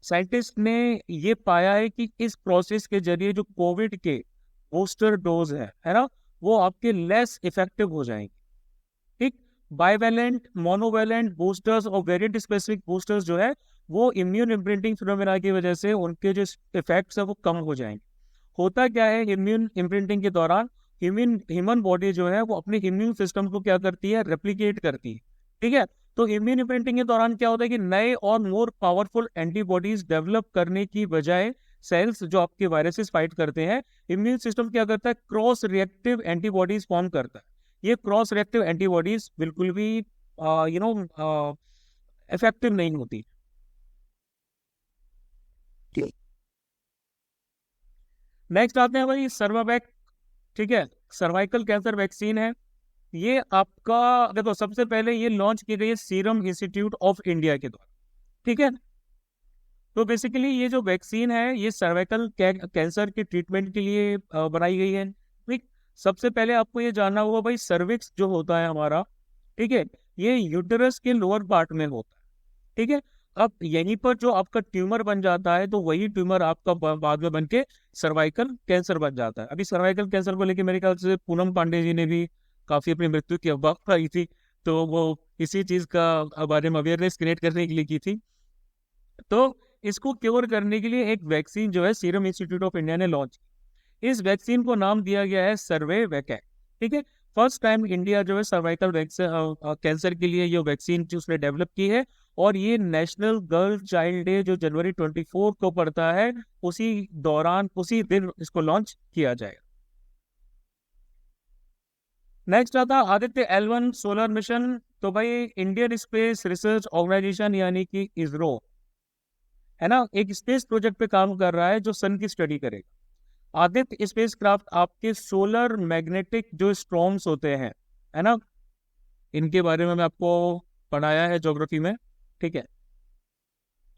Speaker 1: साइंटिस्ट ने ये पाया है कि इस प्रोसेस के जरिए जो कोविड के बूस्टर डोज है ना, वो आपके लेस इफेक्टिव हो जाएंगे, ठीक। बाइवेलेंट, मोनोवेलेंट बूस्टर्स और वेरिएंट स्पेसिफिक बूस्टर्स जो है वो इम्यून इम्प्रिंटिंग फिनोमेना की वजह से उनके जो इफेक्ट्स है वो कम हो जाएंगे। होता क्या है इम्यून इम्प्रिंटिंग के दौरान, ह्यूमन बॉडी जो है वो अपने इम्यून सिस्टम को क्या करती है, रेप्लिकेट करती है, ठीक है। तो इम्यून इम्प्रिंटिंग के दौरान क्या होता है कि नए और मोर पावरफुल एंटीबॉडीज डेवलप करने की बजाय सेल्स जो आपके वायरसेस फाइट करते हैं, इम्यून सिस्टम क्या करता है, क्रॉस रिएक्टिव एंटीबॉडीज फॉर्म करता है। ये क्रॉस रिएक्टिव एंटीबॉडीज बिल्कुल भी इफेक्टिव नहीं होती। नेक्स्ट आते हैं भाई सर्वावैक, ठीक है। सर्वाइकल कैंसर वैक्सीन है ये आपका। देखो सबसे पहले ये लॉन्च की गई है सीरम इंस्टीट्यूट ऑफ इंडिया के द्वारा, ठीक है। तो बेसिकली ये जो वैक्सीन है ये सर्वाइकल कैंसर के ट्रीटमेंट के लिए बनाई गई है, ठीक। सबसे पहले आपको ये जानना होगा भाई सर्विक्स जो होता है हमारा, ठीक है, ये यूटेरस के लोअर पार्ट में होता है, ठीक है। अब यहीं पर जो आपका ट्यूमर बन जाता है तो वही ट्यूमर आपका बाद में बन के सर्वाइकल कैंसर बन जाता है। अभी सर्वाइकल कैंसर को लेकर मेरे ख्याल से पूनम पांडे जी ने भी काफी अपनी मृत्यु की अफवाह फैलाई थी, तो वो इसी चीज का बारे में अवेयरनेस क्रिएट करने के लिए की थी। तो इसको क्योर करने के लिए एक वैक्सीन जो है सीरम इंस्टीट्यूट ऑफ इंडिया ने लॉन्च की। इस वैक्सीन को नाम दिया गया है सर्वे वैकैक, ठीक है। फर्स्ट टाइम इंडिया जो है सर्वाइकल कैंसर के लिए ये वैक्सीन जो उसने डेवलप की है, और ये नेशनल गर्ल चाइल्ड डे जो जनवरी 24 को पड़ता है उसी दौरान उसी दिन इसको लॉन्च किया जाएगा। नेक्स्ट आता आदित्य L1 सोलर मिशन। तो भाई इंडियन स्पेस रिसर्च ऑर्गेनाइजेशन यानी कि इसरो है ना, एक स्पेस प्रोजेक्ट पे काम कर रहा है जो सन की स्टडी करेगा। आदित्य स्पेस क्राफ्ट आपके सोलर मैग्नेटिक जो स्टॉर्म्स होते हैं, है ना, इनके बारे में मैं आपको पढ़ाया है ज्योग्राफी में, ठीक है।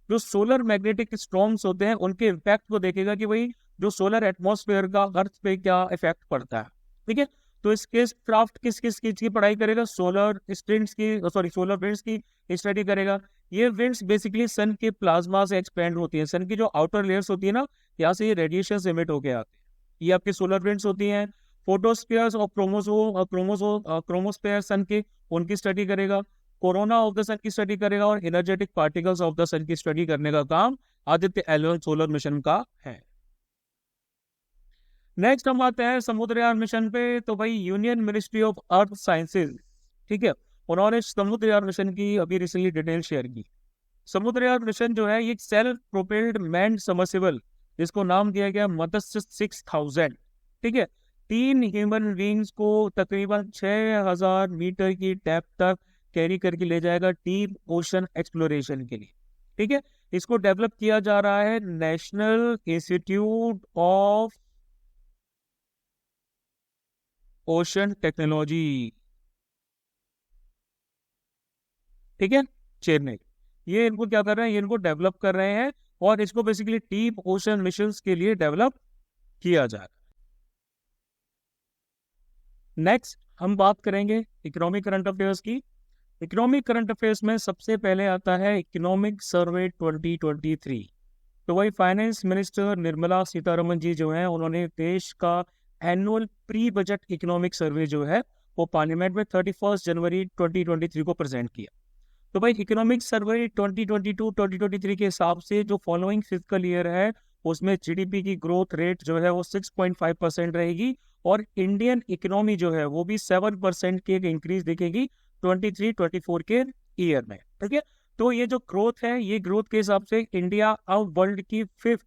Speaker 1: जो सोलर मैग्नेटिक स्टॉर्म्स होते हैं उनके इम्पैक्ट को देखेगा कि भाई जो सोलर एटमॉस्फेयर का अर्थ पे क्या इफेक्ट पड़ता है, ठीक है। तो इस केस क्राफ्ट किस किस चीज की पढ़ाई करेगा, सोलर स्ट्रिंग्स की, सॉरी सोलर विंड्स की स्टडी करेगा। ये विंड्स बेसिकली सन के प्लाज्मा से एक्सपेंड होती है। सन की जो आउटर लेयर्स होती है ना, यहाँ से ये रेडिएशन एमिट होके आते हैं, ये आपकी सोलर विंड्स होती हैं। फोटोस्फीयर्स और क्रोमोस्फेयर सन के, उनकी स्टडी करेगा। कोरोना ऑफ द सन की स्टडी करेगा और एनर्जेटिक पार्टिकल्स ऑफ द सन की स्टडी करने का काम आदित्य L1 सोलर मिशन का है। नेक्स्ट हम आते हैं समुद्रयान मिशन पे। तो भाई union ministry of earth sciences, ठीक है, उन्होंने समुद्रयान मिशन की अभी रिसेंटली डिटेल शेयर की। समुद्रयान मिशन जो है ये सेल्फ प्रोपेल्ड मैन सबमर्सिबल, जिसको नाम दिया गया मत्स्य 6000, ठीक है, 3 ह्यूमन बींग्स को तकरीबन 6000 मीटर की डेप्थ तक कैरी करके ले जाएगा डीप ओशन एक्सप्लोरेशन के लिए, ठीक है। इसको डेवलप किया जा रहा है national institute of ocean technology, ठीक है, चेन्नई। ये इनको क्या कर रहे हैं, ये इनको डेवलप कर रहे हैं और इसको बेसिकली डीप ओशन मिशंस के लिए डेवलप किया जा रहा है। नेक्स्ट हम बात करेंगे इकोनॉमिक करंट अफेयर्स की। इकोनॉमिक करंट अफेयर्स में सबसे पहले आता है इकोनॉमिक सर्वे 2023। तो वही फाइनेंस मिनिस्टर निर्मला सीतारमन जी जो है, उन्होंने देश का annual pre budget economic survey जो है वो पार्लियामेंट में 31 जनवरी 2023 को प्रेजेंट किया। तो भाई इकोनॉमिक सर्वे 2022-2023 के हिसाब से जो फॉलोइंग फिजिकल ईयर है उसमें जीडीपी की ग्रोथ रेट जो है वो 6.5% रहेगी और इंडियन इकोनॉमी जो है वो भी 7% की एक इंक्रीज दिखेगी 23-24 के ईयर में, ठीक है। तो ये जो ग्रोथ है, ये ग्रोथ के हिसाब से इंडिया अब वर्ल्ड की 5th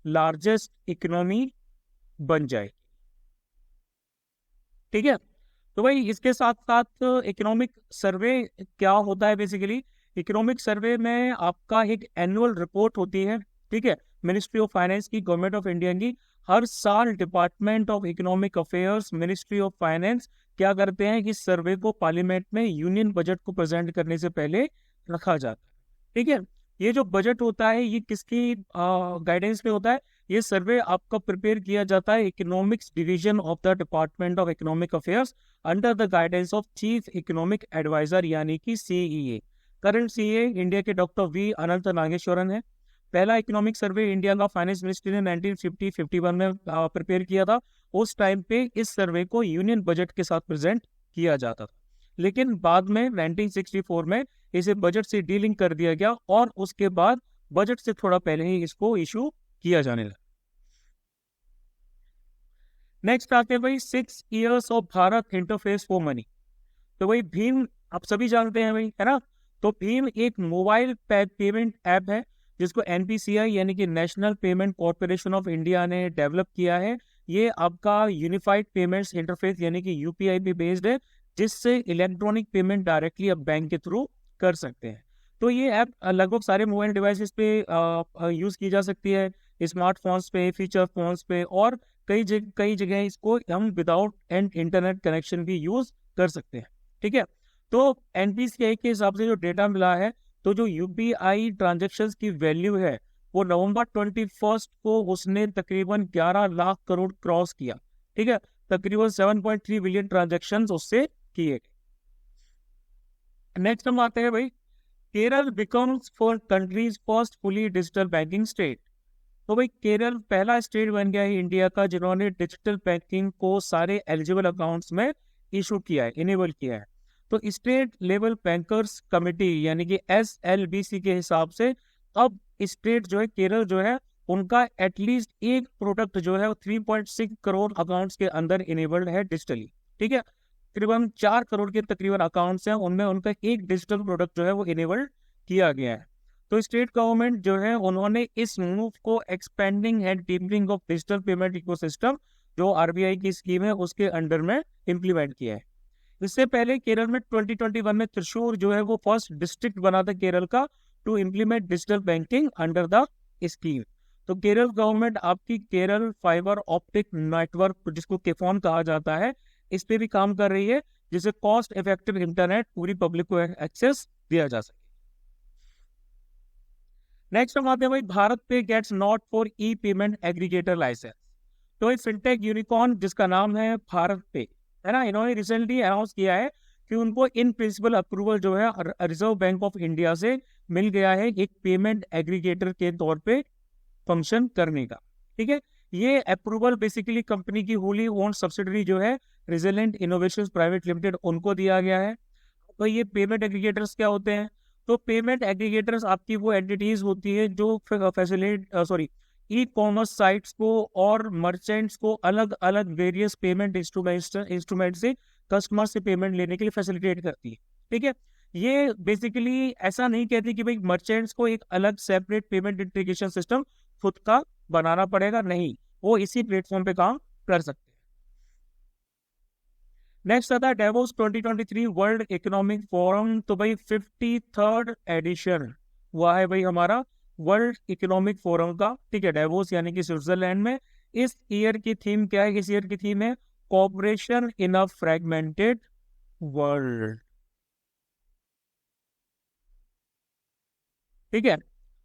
Speaker 1: लार्जेस्ट इकोनॉमी बन जाएगी, ठीक है। तो भाई इसके साथ साथ इकोनॉमिक सर्वे क्या होता है, बेसिकली इकोनॉमिक सर्वे में आपका एक एनुअल रिपोर्ट होती है, ठीक है, मिनिस्ट्री ऑफ फाइनेंस की, गवर्नमेंट ऑफ इंडिया की। हर साल department of economic affairs, ministry of finance क्या करते हैं कि सर्वे को पार्लियामेंट में यूनियन बजट को प्रेजेंट करने से पहले रखा जाता है, ठीक है। ये जो बजट होता है ये किसकी गाइडेंस में होता है, ये सर्वे आपका प्रिपेयर किया जाता है economics division of the department of economic affairs under the guidance of chief economic adviser यानी कि सीईए। करंट सीईए इंडिया के डॉक्टर वी अनंत नागेश्वरन है। पहला इकोनॉमिक सर्वे इंडिया का फाइनेंस मिनिस्ट्री ने 1950-51 में प्रिपेयर किया था। उस टाइम पे इस सर्वे को यूनियन बजट के साथ प्रेजेंट किया जाता था, लेकिन बाद में 1964 में इसे बजट से डीलिंग कर दिया गया और उसके बाद बजट से थोड़ा पहले ही इसको इशू किया जाने लगा। नेक्स्ट आते हैं भाई 6 years of Bharat interface for money. तो भाई भीम आप सभी जानते हैं भाई, है ना। तो भीम एक मोबाइल पेमेंट ऐप है जिसको एनपीसीआई यानी कि national payment corporation of India ने डेवलप किया है। ये आपका यूनिफाइड पेमेंट्स इंटरफेस यानी कि यूपीआई पे बेस्ड है, जिससे इलेक्ट्रॉनिक पेमेंट डायरेक्टली अब बैंक के थ्रू कर सकते हैं। तो ये ऐप लगभग सारे मोबाइल डिवाइसेस पे यूज की जा सकती है, स्मार्टफोन्स पे, फीचर फोन्स पे, और कई जगह इसको हम विदाउट एंड इंटरनेट कनेक्शन भी यूज कर सकते हैं, ठीक है। तो एनपीसीआई के हिसाब से जो डेटा मिला है, तो जो यूपीआई ट्रांजेक्शन्स की वैल्यू है वो नवंबर 21 को उसने तकरीबन 11 लाख करोड़ क्रॉस किया, ठीक है। तकरीबन 7.3 बिलियन ट्रांजेक्शन्स उससे किए गए। नेक्स्ट हम आते हैं भाई Kerala becomes for countries first fully digital banking state. तो भाई केरल पहला स्टेट बन गया है इंडिया का जिन्होंने डिजिटल बैंकिंग को सारे एलिजिबल अकाउंट्स में इशू किया है, इनेबल किया है। तो स्टेट लेवल बैंकर्स कमेटी यानी कि SLBC के हिसाब से अब स्टेट जो है केरल जो है उनका एटलीस्ट एक प्रोडक्ट जो है 3.6 करोड़ अकाउंट्स के अंदर इनेबल्ड है डिजिटली, ठीक है। तकरीबन 4 करोड़ के तकरीबन अकाउंट्स हैं, उनमें उनका एक डिजिटल प्रोडक्ट जो है वो इनेबल्ड किया गया है। तो स्टेट गवर्नमेंट जो है उन्होंने इस मूव को expanding and deepening of digital payment ecosystem जो आरबीआई की स्कीम है उसके अंडर में इम्प्लीमेंट किया है। इससे पहले केरल में 2021 में त्रिशूर जो है वो फर्स्ट डिस्ट्रिक्ट बना था केरल का to implement digital banking under the scheme. तो केरल गवर्नमेंट आपकी केरल फाइबर ऑप्टिक नेटवर्क जिसको केफॉन कहा जाता है इस पे भी काम कर रही है, जिससे कॉस्ट इफेक्टिव इंटरनेट पूरी पब्लिक को एक्सेस दिया जा सके। नेक्स्ट हम आते हैं भाई BharatPe gets nod for e payment aggregator licence. तो एक फिनटेक यूनिकॉर्न जिसका नाम है भारत पे, है ना, इन्होंने रिसेंटली अनाउंस किया है कि उनको इन प्रिंसिपल अप्रूवल जो है रिजर्व बैंक ऑफ इंडिया से मिल गया है एक पेमेंट एग्रीगेटर के तौर पे फंक्शन करने का, ठीक है। ये अप्रूवल बेसिकली कंपनी की होली ओन सब्सिडरी जो है रिजिलेंट इनोवेशंस प्राइवेट लिमिटेड उनको दिया गया है। तो ये पेमेंट एग्रीगेटर्स क्या होते हैं, तो पेमेंट एग्रीगेटर्स आपकी वो एंटिटीज होती है जो फैसिलिट ई कॉमर्स साइट्स को और मर्चेंट्स को अलग अलग वेरियस पेमेंट इंस्ट्रूमेंट से कस्टमर से पेमेंट लेने के लिए फैसिलिटेट करती है। ठीक है, ये बेसिकली ऐसा नहीं कहती कि भाई मर्चेंट्स को एक अलग सेपरेट पेमेंट इंटीग्रेशन सिस्टम खुद का बनाना पड़ेगा, नहीं, वो इसी प्लेटफॉर्म पे काम कर सकते हैं। नेक्स्ट आता है डेवोस 2023 वर्ल्ड इकोनॉमिक फोरम। तो भाई 53rd एडिशन हुआ है भाई हमारा वर्ल्ड इकोनॉमिक फोरम का। ठीक है, डेवोस यानी कि स्विट्जरलैंड में। इस ईयर की थीम क्या है? इस ईयर की थीम है कोऑपरेशन इन अ फ्रैगमेंटेड वर्ल्ड। ठीक है,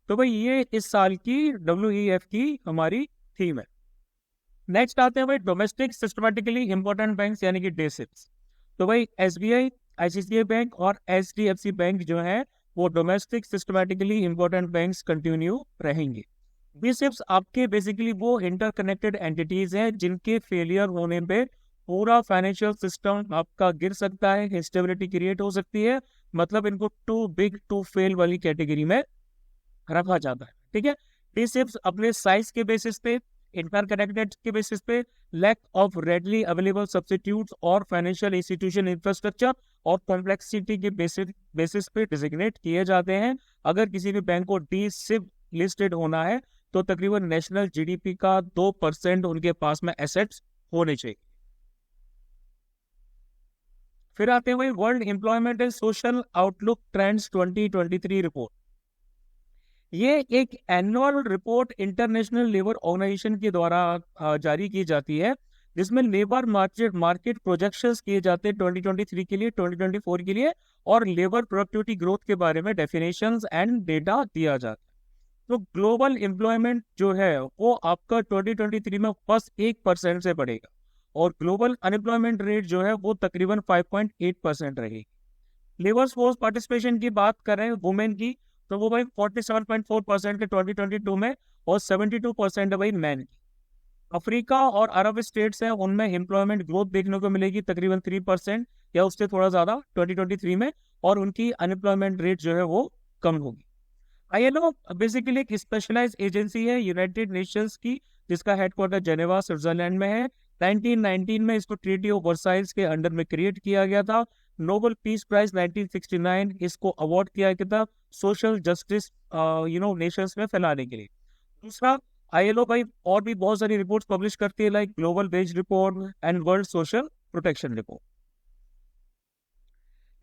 Speaker 1: तो भाई ये इस साल की WEF की हमारी थीम है। नेक्स्ट आते हैं भाई डोमेस्टिक सिस्टमेटिकली इंपॉर्टेंट बैंक्स यानी कि डेसिप्स। तो भाई SBI, ICICI बैंक और HDFC बैंक जो है वो domestic systematically important banks continue रहेंगे। डेसिप्स आपके बेसिकली वो इंटरकनेक्टेड एंटिटीज हैं जिनके फेलियर होने पे पूरा फाइनेंशियल सिस्टम आपका गिर सकता है, इंस्टेबिलिटी क्रिएट हो सकती है। मतलब इनको टू बिग टू फेल वाली कैटेगरी में रखा जाता है। ठीक है, डेसिप्स अपने साइज के बेसिस पे, इंटरकनेक्टेड के बेसिस पे, lack of readily available substitutes और फाइनेंशियल इंस्टीट्यूशन इंफ्रास्ट्रक्चर और कॉम्प्लेक्सिटी के बेसिस पे डिजिग्नेट किए जाते हैं। अगर किसी भी बैंक को डीसिप लिस्टेड होना है तो तकरीबन नेशनल GDP का 2% उनके पास में एसेट्स होने चाहिए। फिर आते हैं world employment and social outlook trends 2023 report. ये एक annual report international labour organisation के द्वारा जारी की जाती है, जिसमें लेबर मार्केट प्रोजेक्शंस किए जाते हैं 2023 के लिए, 2024 के लिए, और लेबर प्रोडक्टिविटी ग्रोथ के बारे में डेफिनेशंस एंड डेटा दिया जाता है। तो ग्लोबल एम्प्लॉयमेंट जो है वो आपका 2023 में बस 1% से बढ़ेगा और ग्लोबल अनएम्प्लॉयमेंट रेट जो है वो तकरीबन 5.8% रहेगी। लेबर फोर्स पार्टिसिपेशन की बात करें वुमेन की, तो वो भाई 47.4% के 2022 में और 72% है भाई मैन की। अफ्रीका और अरब स्टेट्स हैं उनमें एम्प्लॉयमेंट ग्रोथ देखने को मिलेगी तकरीबन 3% या उससे थोड़ा ज्यादा 2023 में, और उनकी अनएम्प्लॉयमेंट रेट जो है वो कम होगी। ILO बेसिकली एक स्पेशलाइज एजेंसी है यूनाइटेड नेशंस की, जिसका हेडक्वार्टर जेनेवा स्विट्जरलैंड में है। 1919 में इसको ट्रीटी ऑफ वर्साइल्स के अंडर में क्रिएट किया गया था। नोबेल पीस प्राइज 1969 इसको अवार्ड किया गया था सोशल जस्टिस नेशंस में फैलाने के लिए। दूसरा, ILO भाई और भी बहुत सारी रिपोर्ट्स पब्लिश करती है, like global wage report and world social protection report.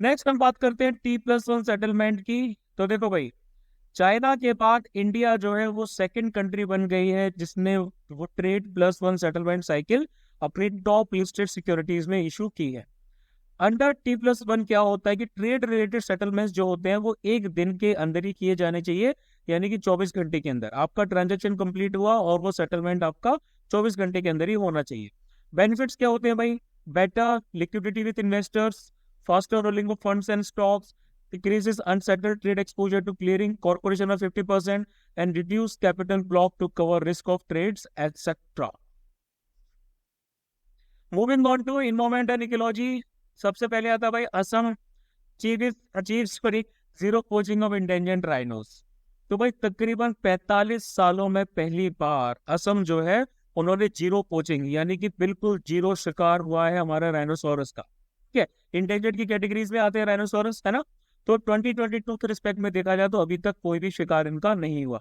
Speaker 1: Next हम बात करते हैं T+1 सेटलमेंट की। तो देखो भाई, चाइना के बाद इंडिया जो है वो सेकंड कंट्री बन गई है जिसने वो ट्रेड+1 सेटलमेंट साइकिल अपनी टॉप लिस्टेड सिक्योरिटीज में इशू की है। अंडर T+1 क्या होता है कि ट्रेड रिलेटेड सेटलमेंट्स जो होते हैं वो एक दिन के अंदर ही किए जाने चाहिए, यानी कि 24 घंटे के अंदर आपका ट्रांजेक्शन कंप्लीट हुआ और वो सेटलमेंट आपका 24 घंटे के अंदर ही होना चाहिए। बेनिफिट्स क्या होते हैं भाई? Better liquidity with investors, faster rolling of funds and stocks, decreases unsettled trade exposure to clearing corporation of 50%, and reduce capital block to cover risk of trades, etc. Moving on to environment and ecology, सबसे पहले आता है भाई Assam achieves zero poaching of endangered rhinos। तो भाई तकरीबन 45 सालों में पहली बार असम जो है उन्होंने जीरो पोचिंग यानी कि बिल्कुल जीरो शिकार हुआ है हमारा राइनोसोरस का। ठीक है, इंडेंजर्ड की कैटेगरीज में आते हैं राइनोसोरस, है ना। तो 2022 के रिस्पेक्ट में देखा जाए तो अभी तक कोई भी शिकार इनका नहीं हुआ।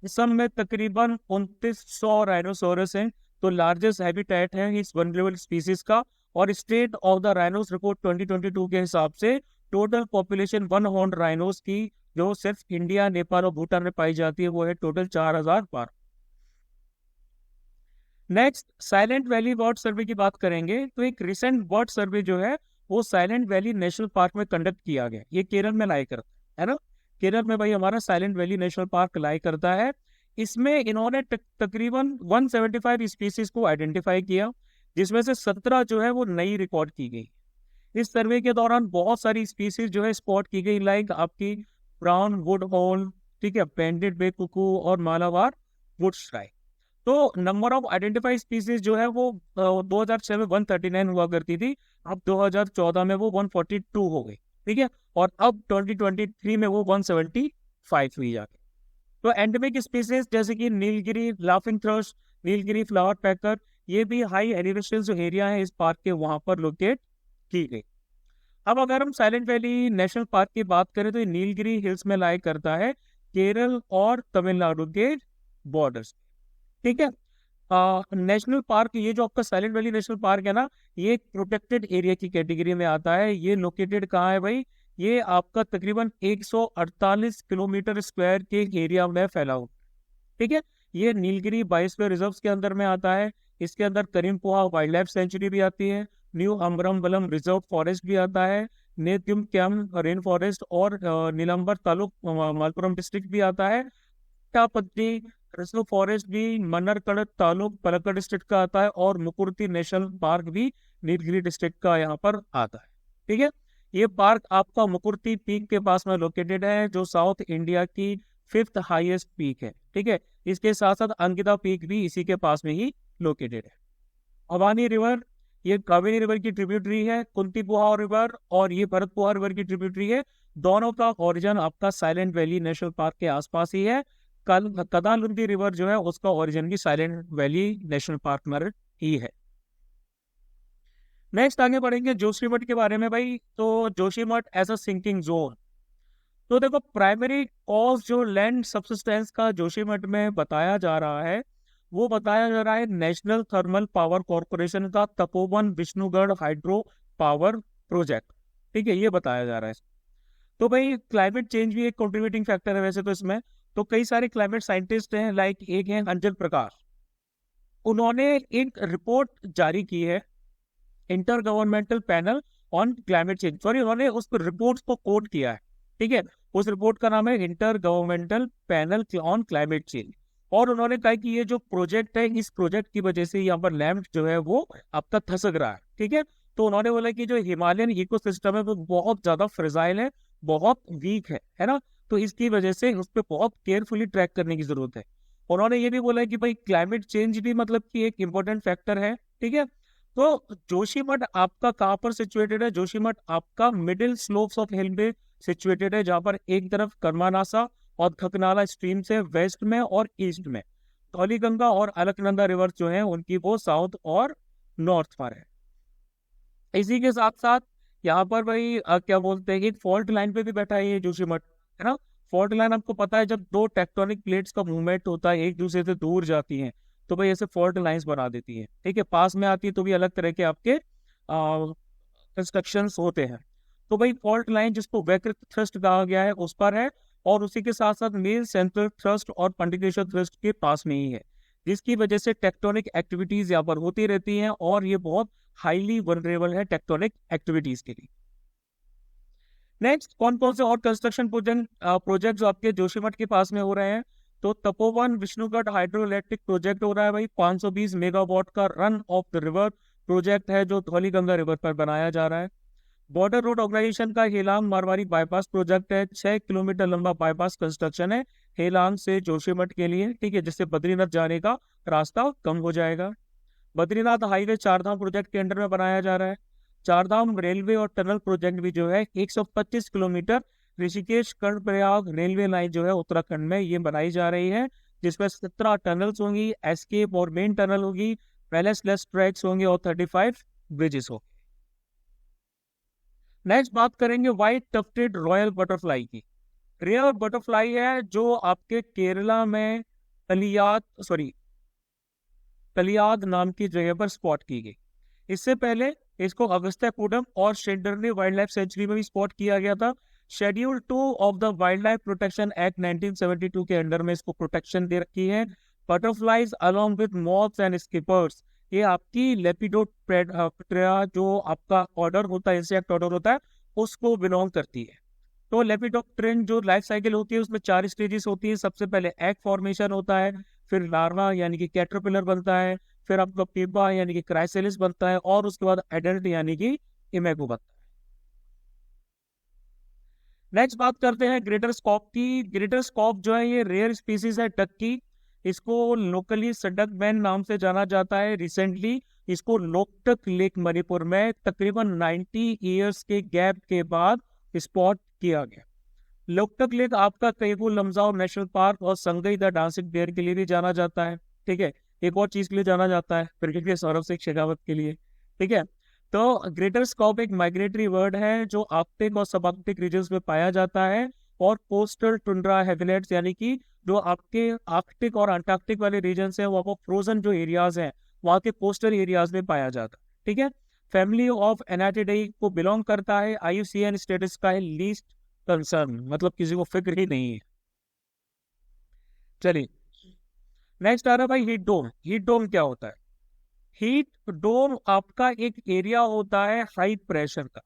Speaker 1: इस सब में तकरीबन 2900 राइनोसोरस हैं, तो लार्जेस्ट हैबिटेट है इस वनरेबल स्पीसीज का। और state of the rhinos report 2022 के हिसाब से total population one horn rhinos की जो सिर्फ इंडिया, नेपाल और भूटान में पाई जाती है वो है total 4000 next, silent valley bird सर्वे की बात करेंगे तो एक रिसेंट बर्ड सर्वे जो है वो साइलेंट वैली नेशनल पार्क में कंडक्ट किया गया। ये केरल में लाई करता है ना, केरल में भाई हमारा साइलेंट वैली नेशनल पार्क लाई करता है। इसमें इन्होंने तकरीबन 175 स्पीसीज को आइडेंटिफाई किया, जिसमें से 17 जो है वो नई रिकॉर्ड की गई। इस सर्वे के दौरान बहुत सारी स्पीसीज जो है स्पॉट की गई, लाइक आपकी ब्राउन वुड होल, ठीक है, पेंडेड बे कुकू और मालाबार वुड श्राइक। तो नंबर ऑफ आइडेंटिफाइड स्पीसीज जो है वो 2006 में 139 हुआ करती थी, अब 2014 में वो 142 हो गई। ठीक है, और अब 2023 में वो 175 हुई जाके। तो एंडेमिक स्पीसीज जैसे कि Nilgiri laughing thrush, Nilgiri flower pecker, ये भी हाई एलिवेशन जो एरिया है इस पार्क के वहां पर लोकेट की गई। अब अगर हम साइलेंट वैली नेशनल पार्क की बात करें तो ये नीलगिरी हिल्स में लाई करता है, केरल और तमिलनाडु के बॉर्डर्स। ठीक है। नेशनल पार्क, ये जो आपका साइलेंट वैली नेशनल पार्क है ना, ये एक प्रोटेक्टेड एरिया की कैटेगरी में आता है। ये लोकेटेड कहाँ है भाई? ये आपका तकरीबन 148 किलोमीटर स्क्वायर के एरिया में फैला हुआ। ठीक है। ये नीलगिरी बायोस्फीयर रिजर्व के अंदर में आता है। इसके अंदर करीमपोहा वाइल्ड लाइफ सेंचुरी भी आती है, न्यू अम्बरमबलम रिजर्व फॉरेस्ट भी आता है, नेत्युम कैम रेन फॉरेस्ट और नीलंबर तालुक मलपुरम डिस्ट्रिक्ट भी आता है। टापट्टी रिजर्व फॉरेस्ट भी मन्नरकड़ तालुक पलक्कड़ डिस्ट्रिक्ट का आता है, और मुकुर्ती नेशनल पार्क भी नीलगिरी डिस्ट्रिक्ट का यहाँ पर आता है। ठीक है। ये पार्क आपका मुकुर्ती पीक के पास में लोकेटेड है, जो साउथ इंडिया की 5th हाईएस्ट पीक है। ठीक है। इसके साथ साथ अंकिता पीक भी इसी के पास में ही लोकेटेड है। अवानी रिवर, ये कावेरी रिवर की ट्रिब्यूटरी है, कुंतीपुहा रिवर और ये भरतपुहा रिवर की ट्रिब्यूटरी है। दोनों का ओरिजिन आपका साइलेंट वैली नेशनल पार्क के आसपास ही है। कदालुंदी रिवर जो है उसका ओरिजिन भी साइलेंट वैली नेशनल पार्क में ही है। नेक्स्ट आगे बढ़ेंगे जोशीमठ के बारे में भाई। तो Joshimath as a sinking zone, तो देखो प्राइमरी कॉज जो लैंड सब्सिस्टेंस का जोशीमठ में बताया जा रहा है, वो बताया जा रहा है नेशनल थर्मल पावर कॉर्पोरेशन का Tapovan Vishnugarh hydro power project. ठीक है, ये बताया जा रहा है। तो भाई क्लाइमेट चेंज भी एक कंट्रीब्यूटिंग फैक्टर है वैसे तो इसमें। तो कई सारे क्लाइमेट साइंटिस्ट हैं, लाइक एक हैं अंजन प्रकाश, उन्होंने एक रिपोर्ट जारी की है, inter governmental panel on climate change, sorry उन्होंने उस रिपोर्ट को कोट किया है। ठीक है। उस रिपोर्ट का नाम है inter governmental panel on climate change. और उन्होंने कहा कि ये जो प्रोजेक्ट है, इस प्रोजेक्ट की वजह से यहाँ पर लैंड जो है वो अब तक खसक रहा है। ठीक है। तो उन्होंने बोला कि जो हिमालयन इकोसिस्टम है वो बहुत ज्यादा फ्रेजाइल है, बहुत वीक है ना। तो इसकी वजह से उस पर बहुत केयरफुली ट्रैक करने की जरूरत है। उन्होंने ये भी बोला कि भाई क्लाइमेट चेंज भी मतलब कि एक इंपॉर्टेंट फैक्टर है। ठीक है। तो जोशीमठ आपका कहाँ पर सिचुएटेड है? जोशीमठ आपका मिडिल स्लोप्स ऑफ हिल पे सिचुएटेड है, जहां पर एक तरफ कर्मानासा और खकनाला स्ट्रीम से वेस्ट में और ईस्ट में, धौलीगंगा और अलकनंदा रिवर जो है उनकी वो साउथ और नॉर्थ पर है। इसी के साथ साथ यहाँ पर भाई क्या बोलते हैं, एक फॉल्ट लाइन पे भी बैठा है ये जोशीमठ, है ना। फॉल्ट लाइन आपको पता है, जब दो टेक्टोनिक प्लेट्स का मूवमेंट होता है, एक दूसरे से दूर जाती हैं, तो भाई ऐसे फॉल्ट लाइंस बना देती है। ठीक है। पास में आती है तो भी अलग तरह के आपके कंस्ट्रक्शंस होते हैं। तो भाई फॉल्ट लाइन जिसको वैकृत थ्रस्ट कहा गया है उस पर है, और उसी के साथ साथ मेन सेंट्रल थ्रस्ट और पंडिकेश्वर थ्रस्ट के पास में ही है, जिसकी वजह से टेक्टोनिक एक्टिविटीज यहाँ पर होती रहती हैं, और ये बहुत हाईली वनरेबल है टेक्टोनिक एक्टिविटीज के लिए। नेक्स्ट कौन कौन से और कंस्ट्रक्शन प्रोजेक्ट जो आपके जोशीमठ के पास में हो रहे हैं? तो Tapovan Vishnugarh hydro electric project हो रहा है भाई, 520 मेगावाट का run of the river project है जो धौलीगंगा रिवर पर बनाया जा रहा है। बॉर्डर रोड ऑर्गेनाइजेशन का हेलांग मारवाड़ी बाईपास प्रोजेक्ट है, 6 किलोमीटर लंबा बाईपास कंस्ट्रक्शन है हेलांग से जोशीमठ के लिए। ठीक है। जिससे बद्रीनाथ जाने का रास्ता कम हो जाएगा। बद्रीनाथ हाईवे चारधाम प्रोजेक्ट के अंडर में बनाया जा रहा है। चारधाम रेलवे और टनल प्रोजेक्ट भी जो है 125 kilometre Rishikesh Karnaprayag railway line जो है उत्तराखंड में ये बनाई जा रही है, जिसमें 17 टनल्स होंगी, एस्केप और मेन टनल होगी, पैलेसलेस ट्रैक्स होंगे और 35 ब्रिजेस होंगे। नेक्स्ट बात करेंगे व्हाइट टफ्टेड रॉयल बटरफ्लाई की। रेयर बटरफ्लाई है जो आपके केरला में कलियाद नाम की जगह पर स्पॉट की गई। इससे पहले इसको अगस्त्याकूडम और शेंडरले वाइल्ड लाइफ सेंचुरी में भी स्पॉट किया गया था। Schedule 2 of the wild life protection act 1972 के अंडर में इसको प्रोटेक्शन दे रखी है। Butterflies along with moths and skippers, ये आपकी लेपिडोप्टेरा जो आपका ऑर्डर होता है, इंसेक्ट ऑर्डर होता है, उसको बिलोंग करती है। तो लेपिडोप्टेरन जो लाइफ साइकिल होती है उसमें 4 स्टेजेस होती है। सबसे पहले एग फॉर्मेशन होता है, फिर लार्वा यानी कि कैटरपिलर बनता है, फिर आपका पीपा यानी कि क्राइसेलिस बनता है, और उसके बाद एडल्ट यानी कि इमेगो बनता है। नेक्स्ट बात करते हैं ग्रेटर स्कॉप की। ग्रेटर स्कॉप जो है ये रेयर स्पीसीज है डक की। इसको लोकली सडक मैन नाम से जाना जाता है। रिसेंटली इसको लोकटक लेक मणिपुर में तकरीबन 90 ईयर्स के गैप के बाद स्पॉट किया गया। लोकटक लेक आपका कैफू लमजाओ नेशनल पार्क और संगई द डांसिंग बेयर के लिए भी जाना जाता है। ठीक है, एक और चीज के लिए जाना जाता है, क्रिकेट के सौरव सिंह शेखावत के लिए। ठीक है, तो ग्रेटर स्कॉप एक माइग्रेटरी वर्ड है जो आर्कटिक और सब आर्कटिक रीजन्स में पाया जाता है, और कोस्टल टुंड्रा हेविलेट्स यानी कि जो आपके आर्कटिक और अंटार्कटिक वाले रीजन है, वहाँ पर फ्रोजन जो एरियाज हैं वहाँ के कोस्टल एरियाज में पाया जाता है। ठीक है, फैमिली ऑफ एनाटिडाई को बिलोंग करता है, IUCN स्टेटस का है लीस्ट कंसर्न, मतलब किसी को फिक्र ही नहीं है। चलिए नेक्स्ट आ रहा है भाई हीट डोम। हीट डोम क्या होता है? हीट डोम आपका एक एरिया होता है हाई प्रेशर का।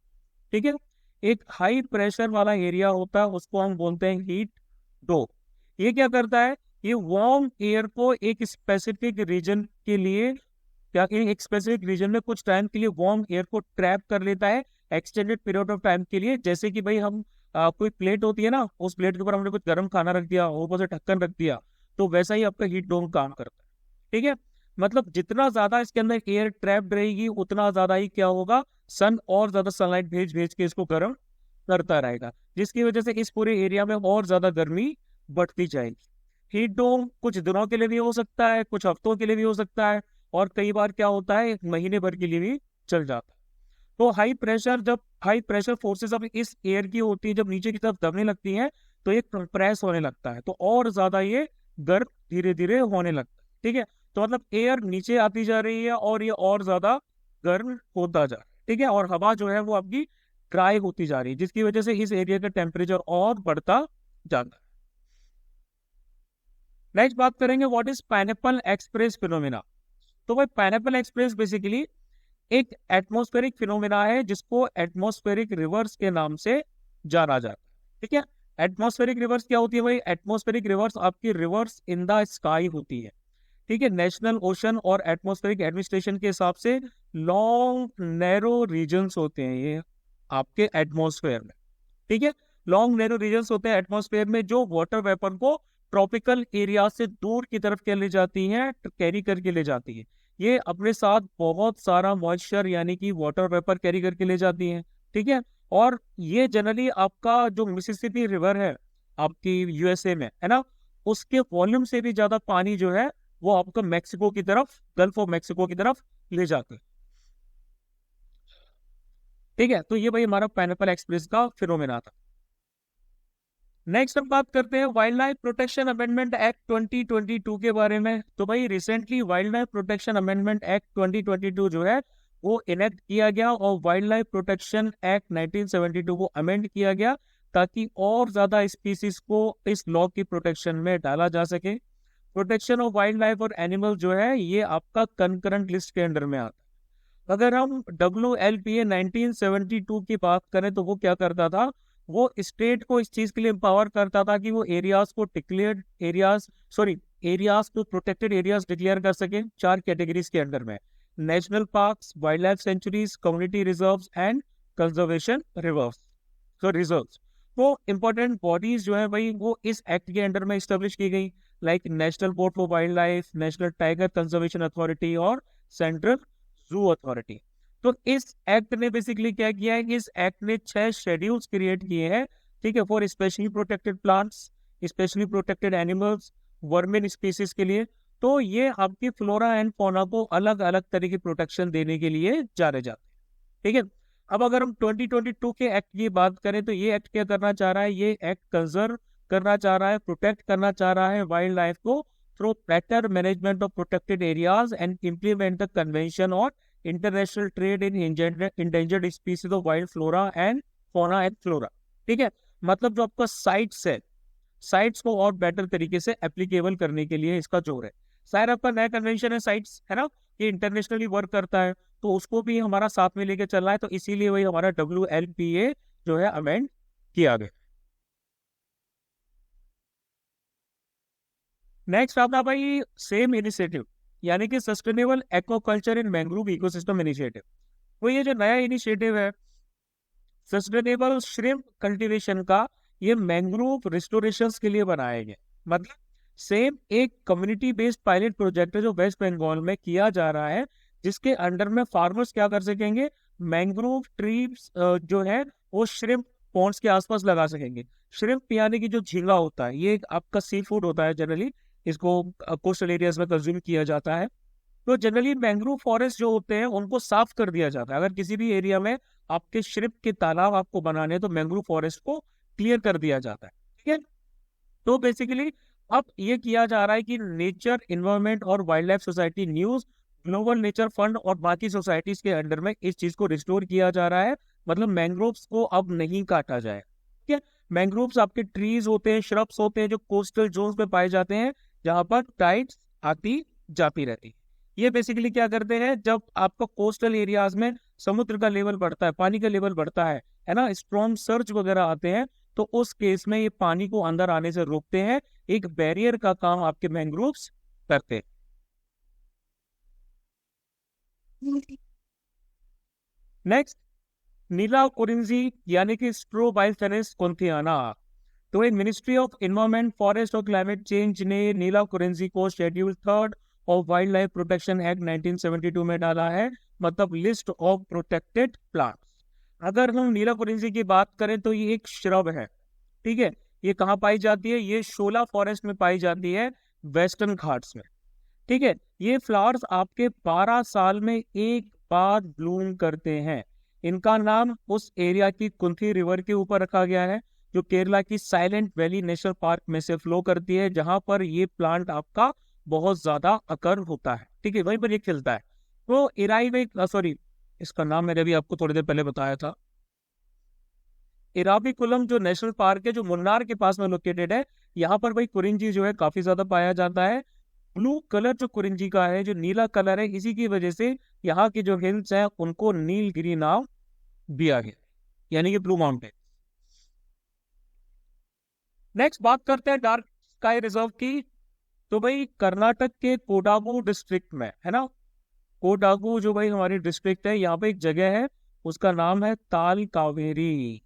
Speaker 1: ठीक है, एक हाई प्रेशर वाला एरिया होता है, उसको हम बोलते हैं हीट डोम। ये क्या करता है? ये वार्म एयर को एक स्पेसिफिक रीजन के लिए, क्या एक स्पेसिफिक रीजन में कुछ टाइम के लिए वार्म एयर को ट्रैप कर लेता है एक्सटेंडेड पीरियड ऑफ टाइम के लिए। जैसे कि भाई हम कोई प्लेट होती है ना, उस प्लेट के ऊपर हमने कुछ गर्म खाना रख दिया, ऊपर से ढक्कन रख दिया, तो वैसा ही आपका हीट डोम काम करता है। ठीक है, मतलब जितना ज्यादा इसके अंदर एयर ट्रैप्ड रहेगी उतना ज्यादा ही क्या होगा, सन और ज्यादा सनलाइट भेज भेज के इसको गर्म करता रहेगा, जिसकी वजह से इस पूरे एरिया में और ज्यादा गर्मी बढ़ती जाएगी। हीट डोम कुछ दिनों के लिए भी हो सकता है, कुछ हफ्तों के लिए भी हो सकता है, और कई बार क्या होता है एक महीने भर के लिए भी चल जाता है। तो जब हाई प्रेशर फोर्सेस अब इस एयर की होती है, जब नीचे की तरफ दबने लगती है तो ये कंप्रेस होने लगता है, तो और ज्यादा ये गर्म धीरे धीरे होने लगता है। ठीक है, तो मतलब एयर नीचे आती जा रही है और ये और ज्यादा गर्म होता जा रहा है। ठीक है, और हवा जो है वो आपकी ड्राई होती जा रही है, जिसकी वजह से इस एरिया का टेम्परेचर और बढ़ता जाता है। नेक्स्ट बात करेंगे what is pineapple express phenomena. तो भाई पाइनएप्पल एक्सप्रेस बेसिकली एक एटमॉस्फेरिक फिनोमेना है जिसको एटमॉस्फेरिक रिवर्स के नाम से जाना जाता है। ठीक है, एटमॉस्फेरिक रिवर्स क्या होती है भाई? एटमॉस्फेरिक रिवर्स आपकी रिवर्स इन द स्काई होती है। ठीक है, नेशनल ओशन और एटमॉस्फेरिक एडमिनिस्ट्रेशन के हिसाब से लॉन्ग नैरो रीजन्स होते हैं ये आपके एटमॉस्फेयर में। ठीक है, लॉन्ग नैरो रीजन्स होते हैं एटमॉस्फेयर में जो वाटर वेपर को ट्रॉपिकल एरिया से दूर की तरफ के ले जाती हैं, कैरी करके ले जाती है। ये अपने साथ बहुत सारा मॉइस्चर यानी कि वाटर वेपर कैरी करके ले जाती हैं। ठीक है, और ये जनरली आपका जो मिसिसिपी रिवर है आपकी USA में है ना, उसके वॉल्यूम से भी ज्यादा पानी जो है वो आपका मैक्सिको की तरफ, गल्फ ऑफ मैक्सिको की तरफ ले जाते हैं। ठीक है, तो ये भाई हमारा पाइनएप्पल एक्सप्रेस का फिनोमेना था। नेक्स्ट हम बात करते हैं wild life protection amendment act 2022 के बारे में। तो भाई recently wild life protection amendment act 2022 जो है वो इनेक्ट किया गया, और वाइल्ड लाइफ प्रोटेक्शन एक्ट 1972 को अमेंड किया गया ताकि और ज्यादा स्पीसीज को इस लॉ की प्रोटेक्शन में डाला जा सके। प्रोटेक्शन ऑफ वाइल्ड लाइफ और एनिमल जो है ये आपका कंकरेंट लिस्ट के अंडर में आता है। अगर हम WLPA 1972 की बात करें तो वो क्या करता था, वो स्टेट को इस चीज के लिए एम्पावर करता था कि वो एरियाज को डिक्लेयर्ड एरियाज एरियाज को प्रोटेक्टेड एरियाज डिक्लेयर कर सके 4 कैटेगरीज के अंडर में: national parks, wild life sanctuaries, community reserves and conservation reserves. वो इंपॉर्टेंट बॉडीज जो है भाई वो इस एक्ट के अंडर में स्टेब्लिश की गई, like national board for wild life, national tiger conservation authority और सेंट्रल जू अथॉरिटी। तो इस एक्ट ने बेसिकली क्या किया है, इस एक्ट ने 6 शेड्यूल्स क्रिएट किए हैं। ठीक है, for specially protected plants, specially protected animals, vermin species के लिए। तो ये आपकी फ्लोरा एंड फौना को अलग अलग तरह की प्रोटेक्शन देने के लिए जाने जाते हैं। ठीक है, अब अगर हम 2022 के एक्ट की बात करें तो ये एक्ट क्या करना चाह रहा है, ये एक्ट कंजर्व करना चाह रहा है, प्रोटेक्ट करना चाह रहा है वाइल्ड लाइफ को through better management of protected areas and implement the convention और international trade in endangered species of wild flora and fauna and flora. ठीक है, मतलब जो आपका साइट्स है, साइट्स को और बेटर तरीके से एप्लीकेबल करने के लिए इसका जोर है। शायद आपका नया कन्वेंशन है साइट्स है ना, ये इंटरनेशनली वर्क करता है, तो उसको भी हमारा साथ में लेके चलना है, तो इसीलिए वही हमारा WLPA जो है अमेंड किया गया। नेक्स्ट आपका भाई सेम इनिशिएटिव यानी कि सस्टेनेबल एक्वाकल्चर इन मैंग्रोव इकोसिस्टम इनिशिएटिव। वो ये जो नया इनिशिएटिव है सस्टेनेबल श्रिम्प कल्टीवेशन का, ये मैंग्रोव रिस्टोरेशन के लिए बनाया गया। मतलब सेम एक कम्युनिटी बेस्ड पायलट प्रोजेक्ट है जो वेस्ट बंगाल में किया जा रहा है, जिसके अंडर में फार्मर्स क्या कर सकेंगे, मैंग्रोव ट्रीज जो है वो श्रिम्प पॉन्ड्स के आसपास लगा सकेंगे। श्रिम्प यानी कि जो झींगा होता है, ये एक आपका सी फूड होता है जनरली, इसको कोस्टल एरियाज में कंज्यूम किया जाता है। तो जनरली मैंग्रोव फॉरेस्ट जो होते हैं उनको साफ कर दिया जाता है। अगर किसी भी एरिया में आपके श्रिम्प के तालाब आपको बनाने हैं तो मैंग्रोव फॉरेस्ट को क्लियर कर दिया जाता है। ठीक है, तो बेसिकली अब ये किया जा रहा है कि नेचर इन्वायरमेंट और wild life society news, global nature fund और बाकी सोसाइटीज के अंडर में इस चीज को रिस्टोर किया जा रहा है। मतलब मैंग्रोव्स को अब नहीं काटा जाए। ठीक है, मैंग्रोव्स आपके ट्रीज होते हैं, श्रब्स होते हैं जो कोस्टल जोन्स में पाए जाते हैं, जहां पर टाइड्स आती जाती रहती है। ये बेसिकली क्या करते हैं, जब आपका कोस्टल एरियाज में समुद्र का लेवल बढ़ता है, पानी का लेवल बढ़ता है ना, स्ट्रॉन्ग सर्ज वगैरह आते हैं, तो उस केस में ये पानी को अंदर आने से रोकते हैं, एक बैरियर का काम आपके मैंग्रोव्स करते हैं। नेक्स्ट, नीला कुरिंजी यानी कि स्ट्रोबाइफेरस कॉन्थियाना। तो एक मिनिस्ट्री ऑफ इन्वायरमेंट, फॉरेस्ट और क्लाइमेट चेंज ने नीला कुरिंजी को schedule 3 of wild life protection act 1972 में डाला है, मतलब लिस्ट ऑफ प्रोटेक्टेड प्लांट्स। अगर हम नीला कुरिंजी की बात करें तो ये एक श्रब है। ठीक है, ये कहाँ पाई जाती है, ये शोला फॉरेस्ट में पाई जाती है, वेस्टर्न घाट्स में। ठीक है, ये फ्लावर्स आपके 12 साल में एक बार ब्लूम करते हैं। इनका नाम उस एरिया की कुंथी रिवर के ऊपर रखा गया है, जो केरला की साइलेंट वैली नेशनल पार्क में से फ्लो करती है, जहां पर ये प्लांट आपका बहुत ज्यादा अकर होता है। ठीक है, वहीं पर ये खिलता है। तो इराई, सॉरी, इसका नाम मैंने अभी आपको थोड़ी देर पहले बताया था, इराविकुलम जो नेशनल पार्क है, जो मुन्नार के पास में लोकेटेड है, यहाँ पर भाई कुरिंजी जो है काफी ज्यादा पाया जाता है। ब्लू कलर जो कुरिंजी का है, जो नीला कलर है, इसी की वजह से यहाँ की जो हिल्स हैं उनको नीलगिरी नाम दिया गया, यानी कि ब्लू माउंटेन। नेक्स्ट बात करते हैं डार्क स्काई रिजर्व की। तो भाई कर्नाटक के कोडागु डिस्ट्रिक्ट में है ना, कोडागु जो भाई हमारी डिस्ट्रिक्ट है, यहाँ पे एक जगह है, उसका नाम है ताल कावेरी।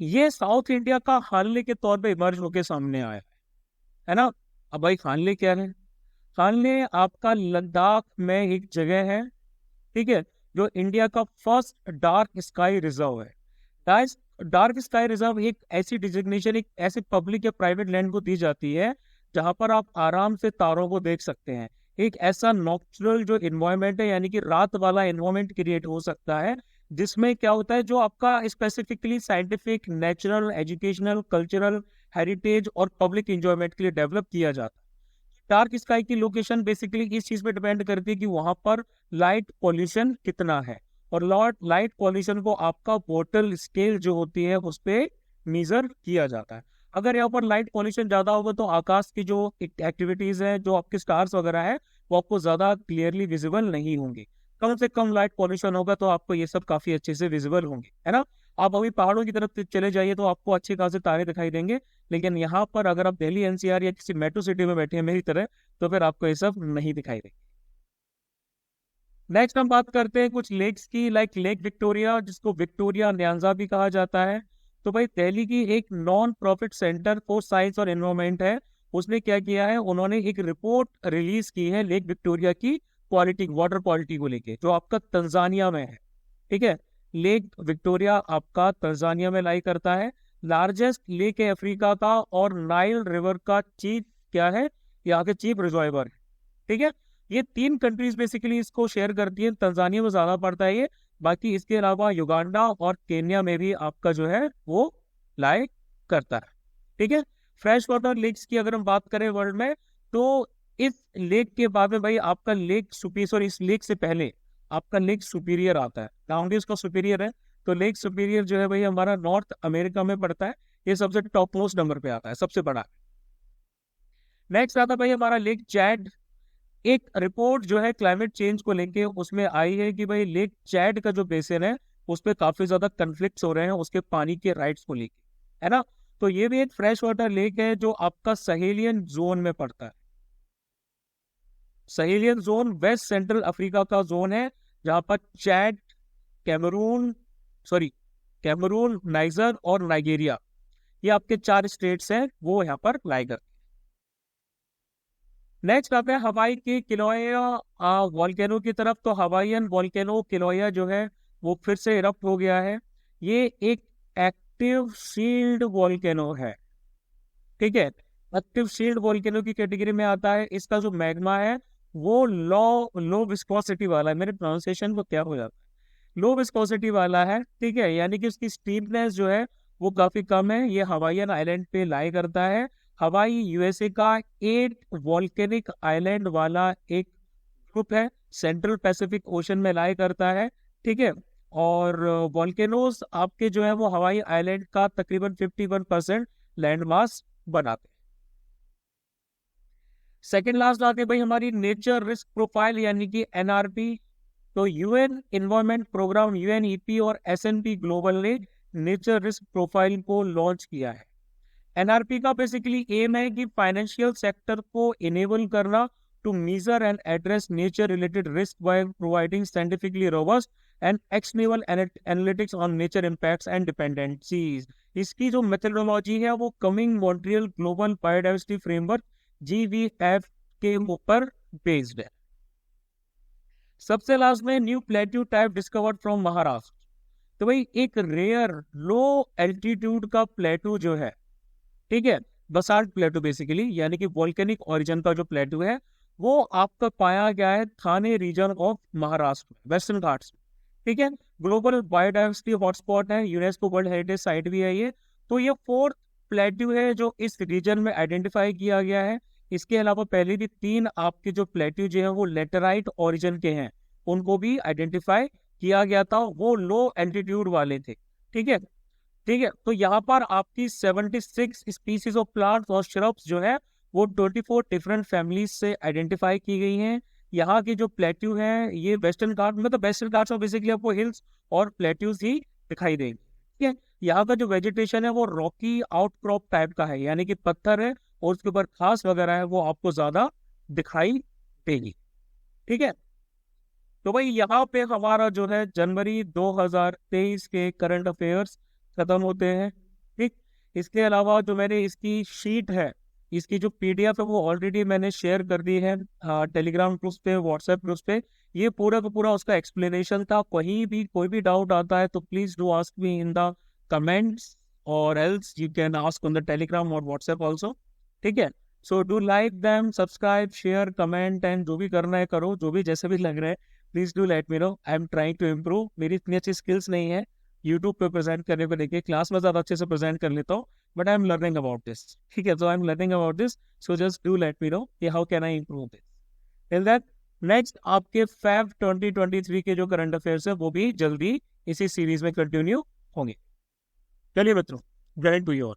Speaker 1: ये साउथ इंडिया का हानले के तौर पे इमर्ज होके सामने आया है ना। अब भाई हानले क्या है, हानले आपका लद्दाख में एक जगह है, ठीक है, जो इंडिया का फर्स्ट डार्क स्काई रिजर्व है। डार्क स्काई रिजर्व एक ऐसी डिजिग्नेशन, एक ऐसे पब्लिक या प्राइवेट लैंड को दी जाती है जहां पर आप आराम से तारों को देख सकते हैं। एक ऐसा नॉक्चुरल जो इन्वायरमेंट है, यानी कि रात वाला इन्वायरमेंट क्रिएट हो सकता है, जिसमें क्या होता है, जो आपका specifically scientific, natural, educational, cultural, heritage और पब्लिक इंजॉयमेंट के लिए डेवलप किया जाता है। डार्क स्काई की लोकेशन बेसिकली इस चीज पे डिपेंड करती है कि वहां पर लाइट पॉल्यूशन कितना है, और लाइट पॉल्यूशन को आपका बोटल स्केल जो होती है उस पर मेजर किया जाता है। अगर यहाँ पर लाइट पॉल्यूशन ज्यादा होगा तो आकाश की जो एक्टिविटीज है, जो आपके स्टार्स वगैरह है, वो आपको ज्यादा क्लियरली विजिबल नहीं होंगी। कम से कम लाइट पॉल्यूशन होगा तो आपको ये सब काफी अच्छे से विजिबल होंगे, है ना। आप अभी पहाड़ों की तरफ चले जाइए तो आपको अच्छे खासे तारे दिखाई देंगे, लेकिन यहाँ पर अगर आप दिल्ली एनसीआर या किसी मेट्रो सिटी में बैठे हैं मेरी तरह, तो फिर आपको ये सब नहीं दिखाई देंगे। नेक्स्ट हम बात करते हैं कुछ लेक्स की, लाइक लेक विक्टोरिया, जिसको विक्टोरिया न्यांजा भी कहा जाता है। तो भाई दिल्ली की एक non profit centre for science और एनवायरमेंट है, उसने क्या किया है, उन्होंने एक रिपोर्ट रिलीज की है लेक विक्टोरिया की क्वालिटी, वाटर क्वालिटी को लेके, जो आपका तंजानिया में है। ठीक है, लेक विक्टोरिया आपका तंजानिया में लाई करता है, लार्जेस्ट लेक है अफ्रीका का, और नाइल रिवर का चीफ क्या है, यहाँ के चीफ रिजर्वायर है। ठीक है, ये 3 कंट्रीज बेसिकली इसको शेयर करती है, तंजानिया में ज्यादा पड़ता है ये, बाकी इसके अलावा युगांडा और केन्या में भी आपका जो है वो लाई करता है। ठीक है, फ्रेश वाटर लेक्स की अगर हम बात करें वर्ल्ड में, तो इस लेक के बाद में भाई आपका लेक सुपीरियर, इस लेक से पहले आपका लेक सुपीरियर आता है, नाम भी उसका सुपीरियर है। तो लेक सुपीरियर जो है भाई हमारा नॉर्थ अमेरिका में पड़ता है, ये सबसे टॉप मोस्ट नंबर पे आता है, सबसे बड़ा। नेक्स्ट आता है भाई हमारा लेक चैड। एक रिपोर्ट जो है क्लाइमेट चेंज को लेके उसमें आई है कि भाई लेक चैड का जो बेसिन है उस पर काफी ज्यादा कन्फ्लिक्ट्स हो रहे हैं उसके पानी के राइट्स को लेके, है ना। तो ये भी एक फ्रेश वाटर लेक है जो आपका सहेलियन जोन में पड़ता है। Sahelian zone west central Africa का जोन है, जहां पर Chad, Cameroon, sorry Cameroon, Niger और नाइजीरिया, ये आपके 4 स्टेट्स हैं, वो यहाँ पर लाई करते हैं। नेक्स्ट आता है हवाई के किलोया वॉल्केनो की तरफ। तो हवाईयन वॉल्केनो किलोया जो है वो फिर से इरप्ट हो गया है। ये एक एक्टिव शील्ड वॉल्केनो है, ठीक है। एक्टिव शील्ड वॉल्केनो की कैटेगरी में आता है। इसका जो मैग्मा है वो लो विस्कोसिटी वाला है। मेरे प्रोनाउंसिएशन को क्या हो जाता है, लो विस्कोसिटी वाला है, ठीक है। यानी कि उसकी स्टीपनेस जो है वो काफी कम है। ये हवाईयन आइलैंड पे लाई करता है। हवाई यूएसए का 8 वॉल्केनिक आइलैंड वाला एक ग्रुप है, सेंट्रल पैसिफिक ओशन में लाई करता है, ठीक है। और वॉल्केनोज आपके जो है वो हवाई आइलैंड का तकरीबन 51% लैंड मास बनाते हैं। सेकेंड लास्ट आते हैं भाई हमारी नेचर रिस्क प्रोफाइल यानी कि एनआरपी। तो यूएन इन्वायरमेंट प्रोग्राम यूएनईपी और एसएनपी ग्लोबल ने नेचर रिस्क प्रोफाइल को लॉन्च किया है। एनआरपी का बेसिकली एम है कि फाइनेंशियल सेक्टर को इनेबल करना to measure and address nature related risk by providing scientifically robust and actionable analytics on nature impacts and dependencies. इसकी जो मेथोडोलॉजी है वो Kunming Montreal global biodiversity framework GVF के ऊपर बेस्ड है। सबसे लास्ट में new plateau type discovered from Maharashtra. तो भाई एक रेयर लो एल्टीट्यूड का प्लेटू जो है, ठीक है, बसाल्ट प्लेटू बेसिकली, यानी कि वोल्केनिक ओरिजिन का जो प्लेटू है वो आपका पाया गया है थाने रीजन ऑफ महाराष्ट्र में, वेस्टर्न घाट्स में, ठीक है। ग्लोबल बायोडाइवर्सिटी हॉटस्पॉट है, यूनेस्को वर्ल्ड हेरिटेज साइट भी है ये। तो ये 4th प्लेट्यू है जो इस रीजन में आइडेंटिफाई किया गया है। इसके अलावा पहले भी 3 आपके जो प्लेट्यू जो है वो लेटेराइट ओरिजिन के हैं, उनको भी आइडेंटिफाई किया गया था, वो लो एल्टीट्यूड वाले थे, ठीक है। ठीक है, तो यहाँ पर आपकी 76 स्पीसीज ऑफ प्लांट्स और श्रब्स जो है वो 24 डिफरेंट फैमिलीज से आइडेंटिफाई की गई हैं। यहाँ की जो प्लेट्यू है ये वेस्टर्न घाट, मतलब वेस्टर्न घाट्स में बेसिकली आपको हिल्स और प्लेट्यूज ही दिखाई देंगे, ठीक है। यहाँ का जो वेजिटेशन है वो रॉकी आउटक्रॉप टाइप का है, यानी कि पत्थर है और उसके ऊपर घास वगैरह है वो आपको ज्यादा दिखाई देगी, ठीक है। तो भाई यहाँ पे हमारा जो है जनवरी 2023 के करंट अफेयर्स खत्म होते हैं, ठीक। इसके अलावा जो मैंने इसकी शीट है, इसकी जो पीडीएफ है वो ऑलरेडी मैंने शेयर कर दी है टेलीग्राम ग्रुप पे, व्हाट्सएप ग्रुप पे। ये पूरा का पूरा उसका एक्सप्लेनेशन था। कहीं भी कोई भी डाउट आता है तो please do ask me in the comments और else you can ask on the Telegram और व्हाट्सएप ऑल्सो, ठीक है। So do like them, subscribe, share, comment and जो भी करना है करो, जो भी जैसे भी लग रहा है please do let me know. I am trying to improve. मेरी इतनी अच्छी स्किल्स नहीं है यूट्यूब पे प्रेजेंट करने को, देखिए क्लास में ज्यादा अच्छे से प्रेजेंट कर लेता हूँ, but I am learning about this, ठीक है। So I am learning about this, so just do let me know कि how can I improve this. Till that next आपके Feb 2023 के जो करंट अफेयर्स है वो भी जल्दी इसी सीरीज में कंटिन्यू होंगे। चलिए मित्रों, जय हिंद टू यू ऑल।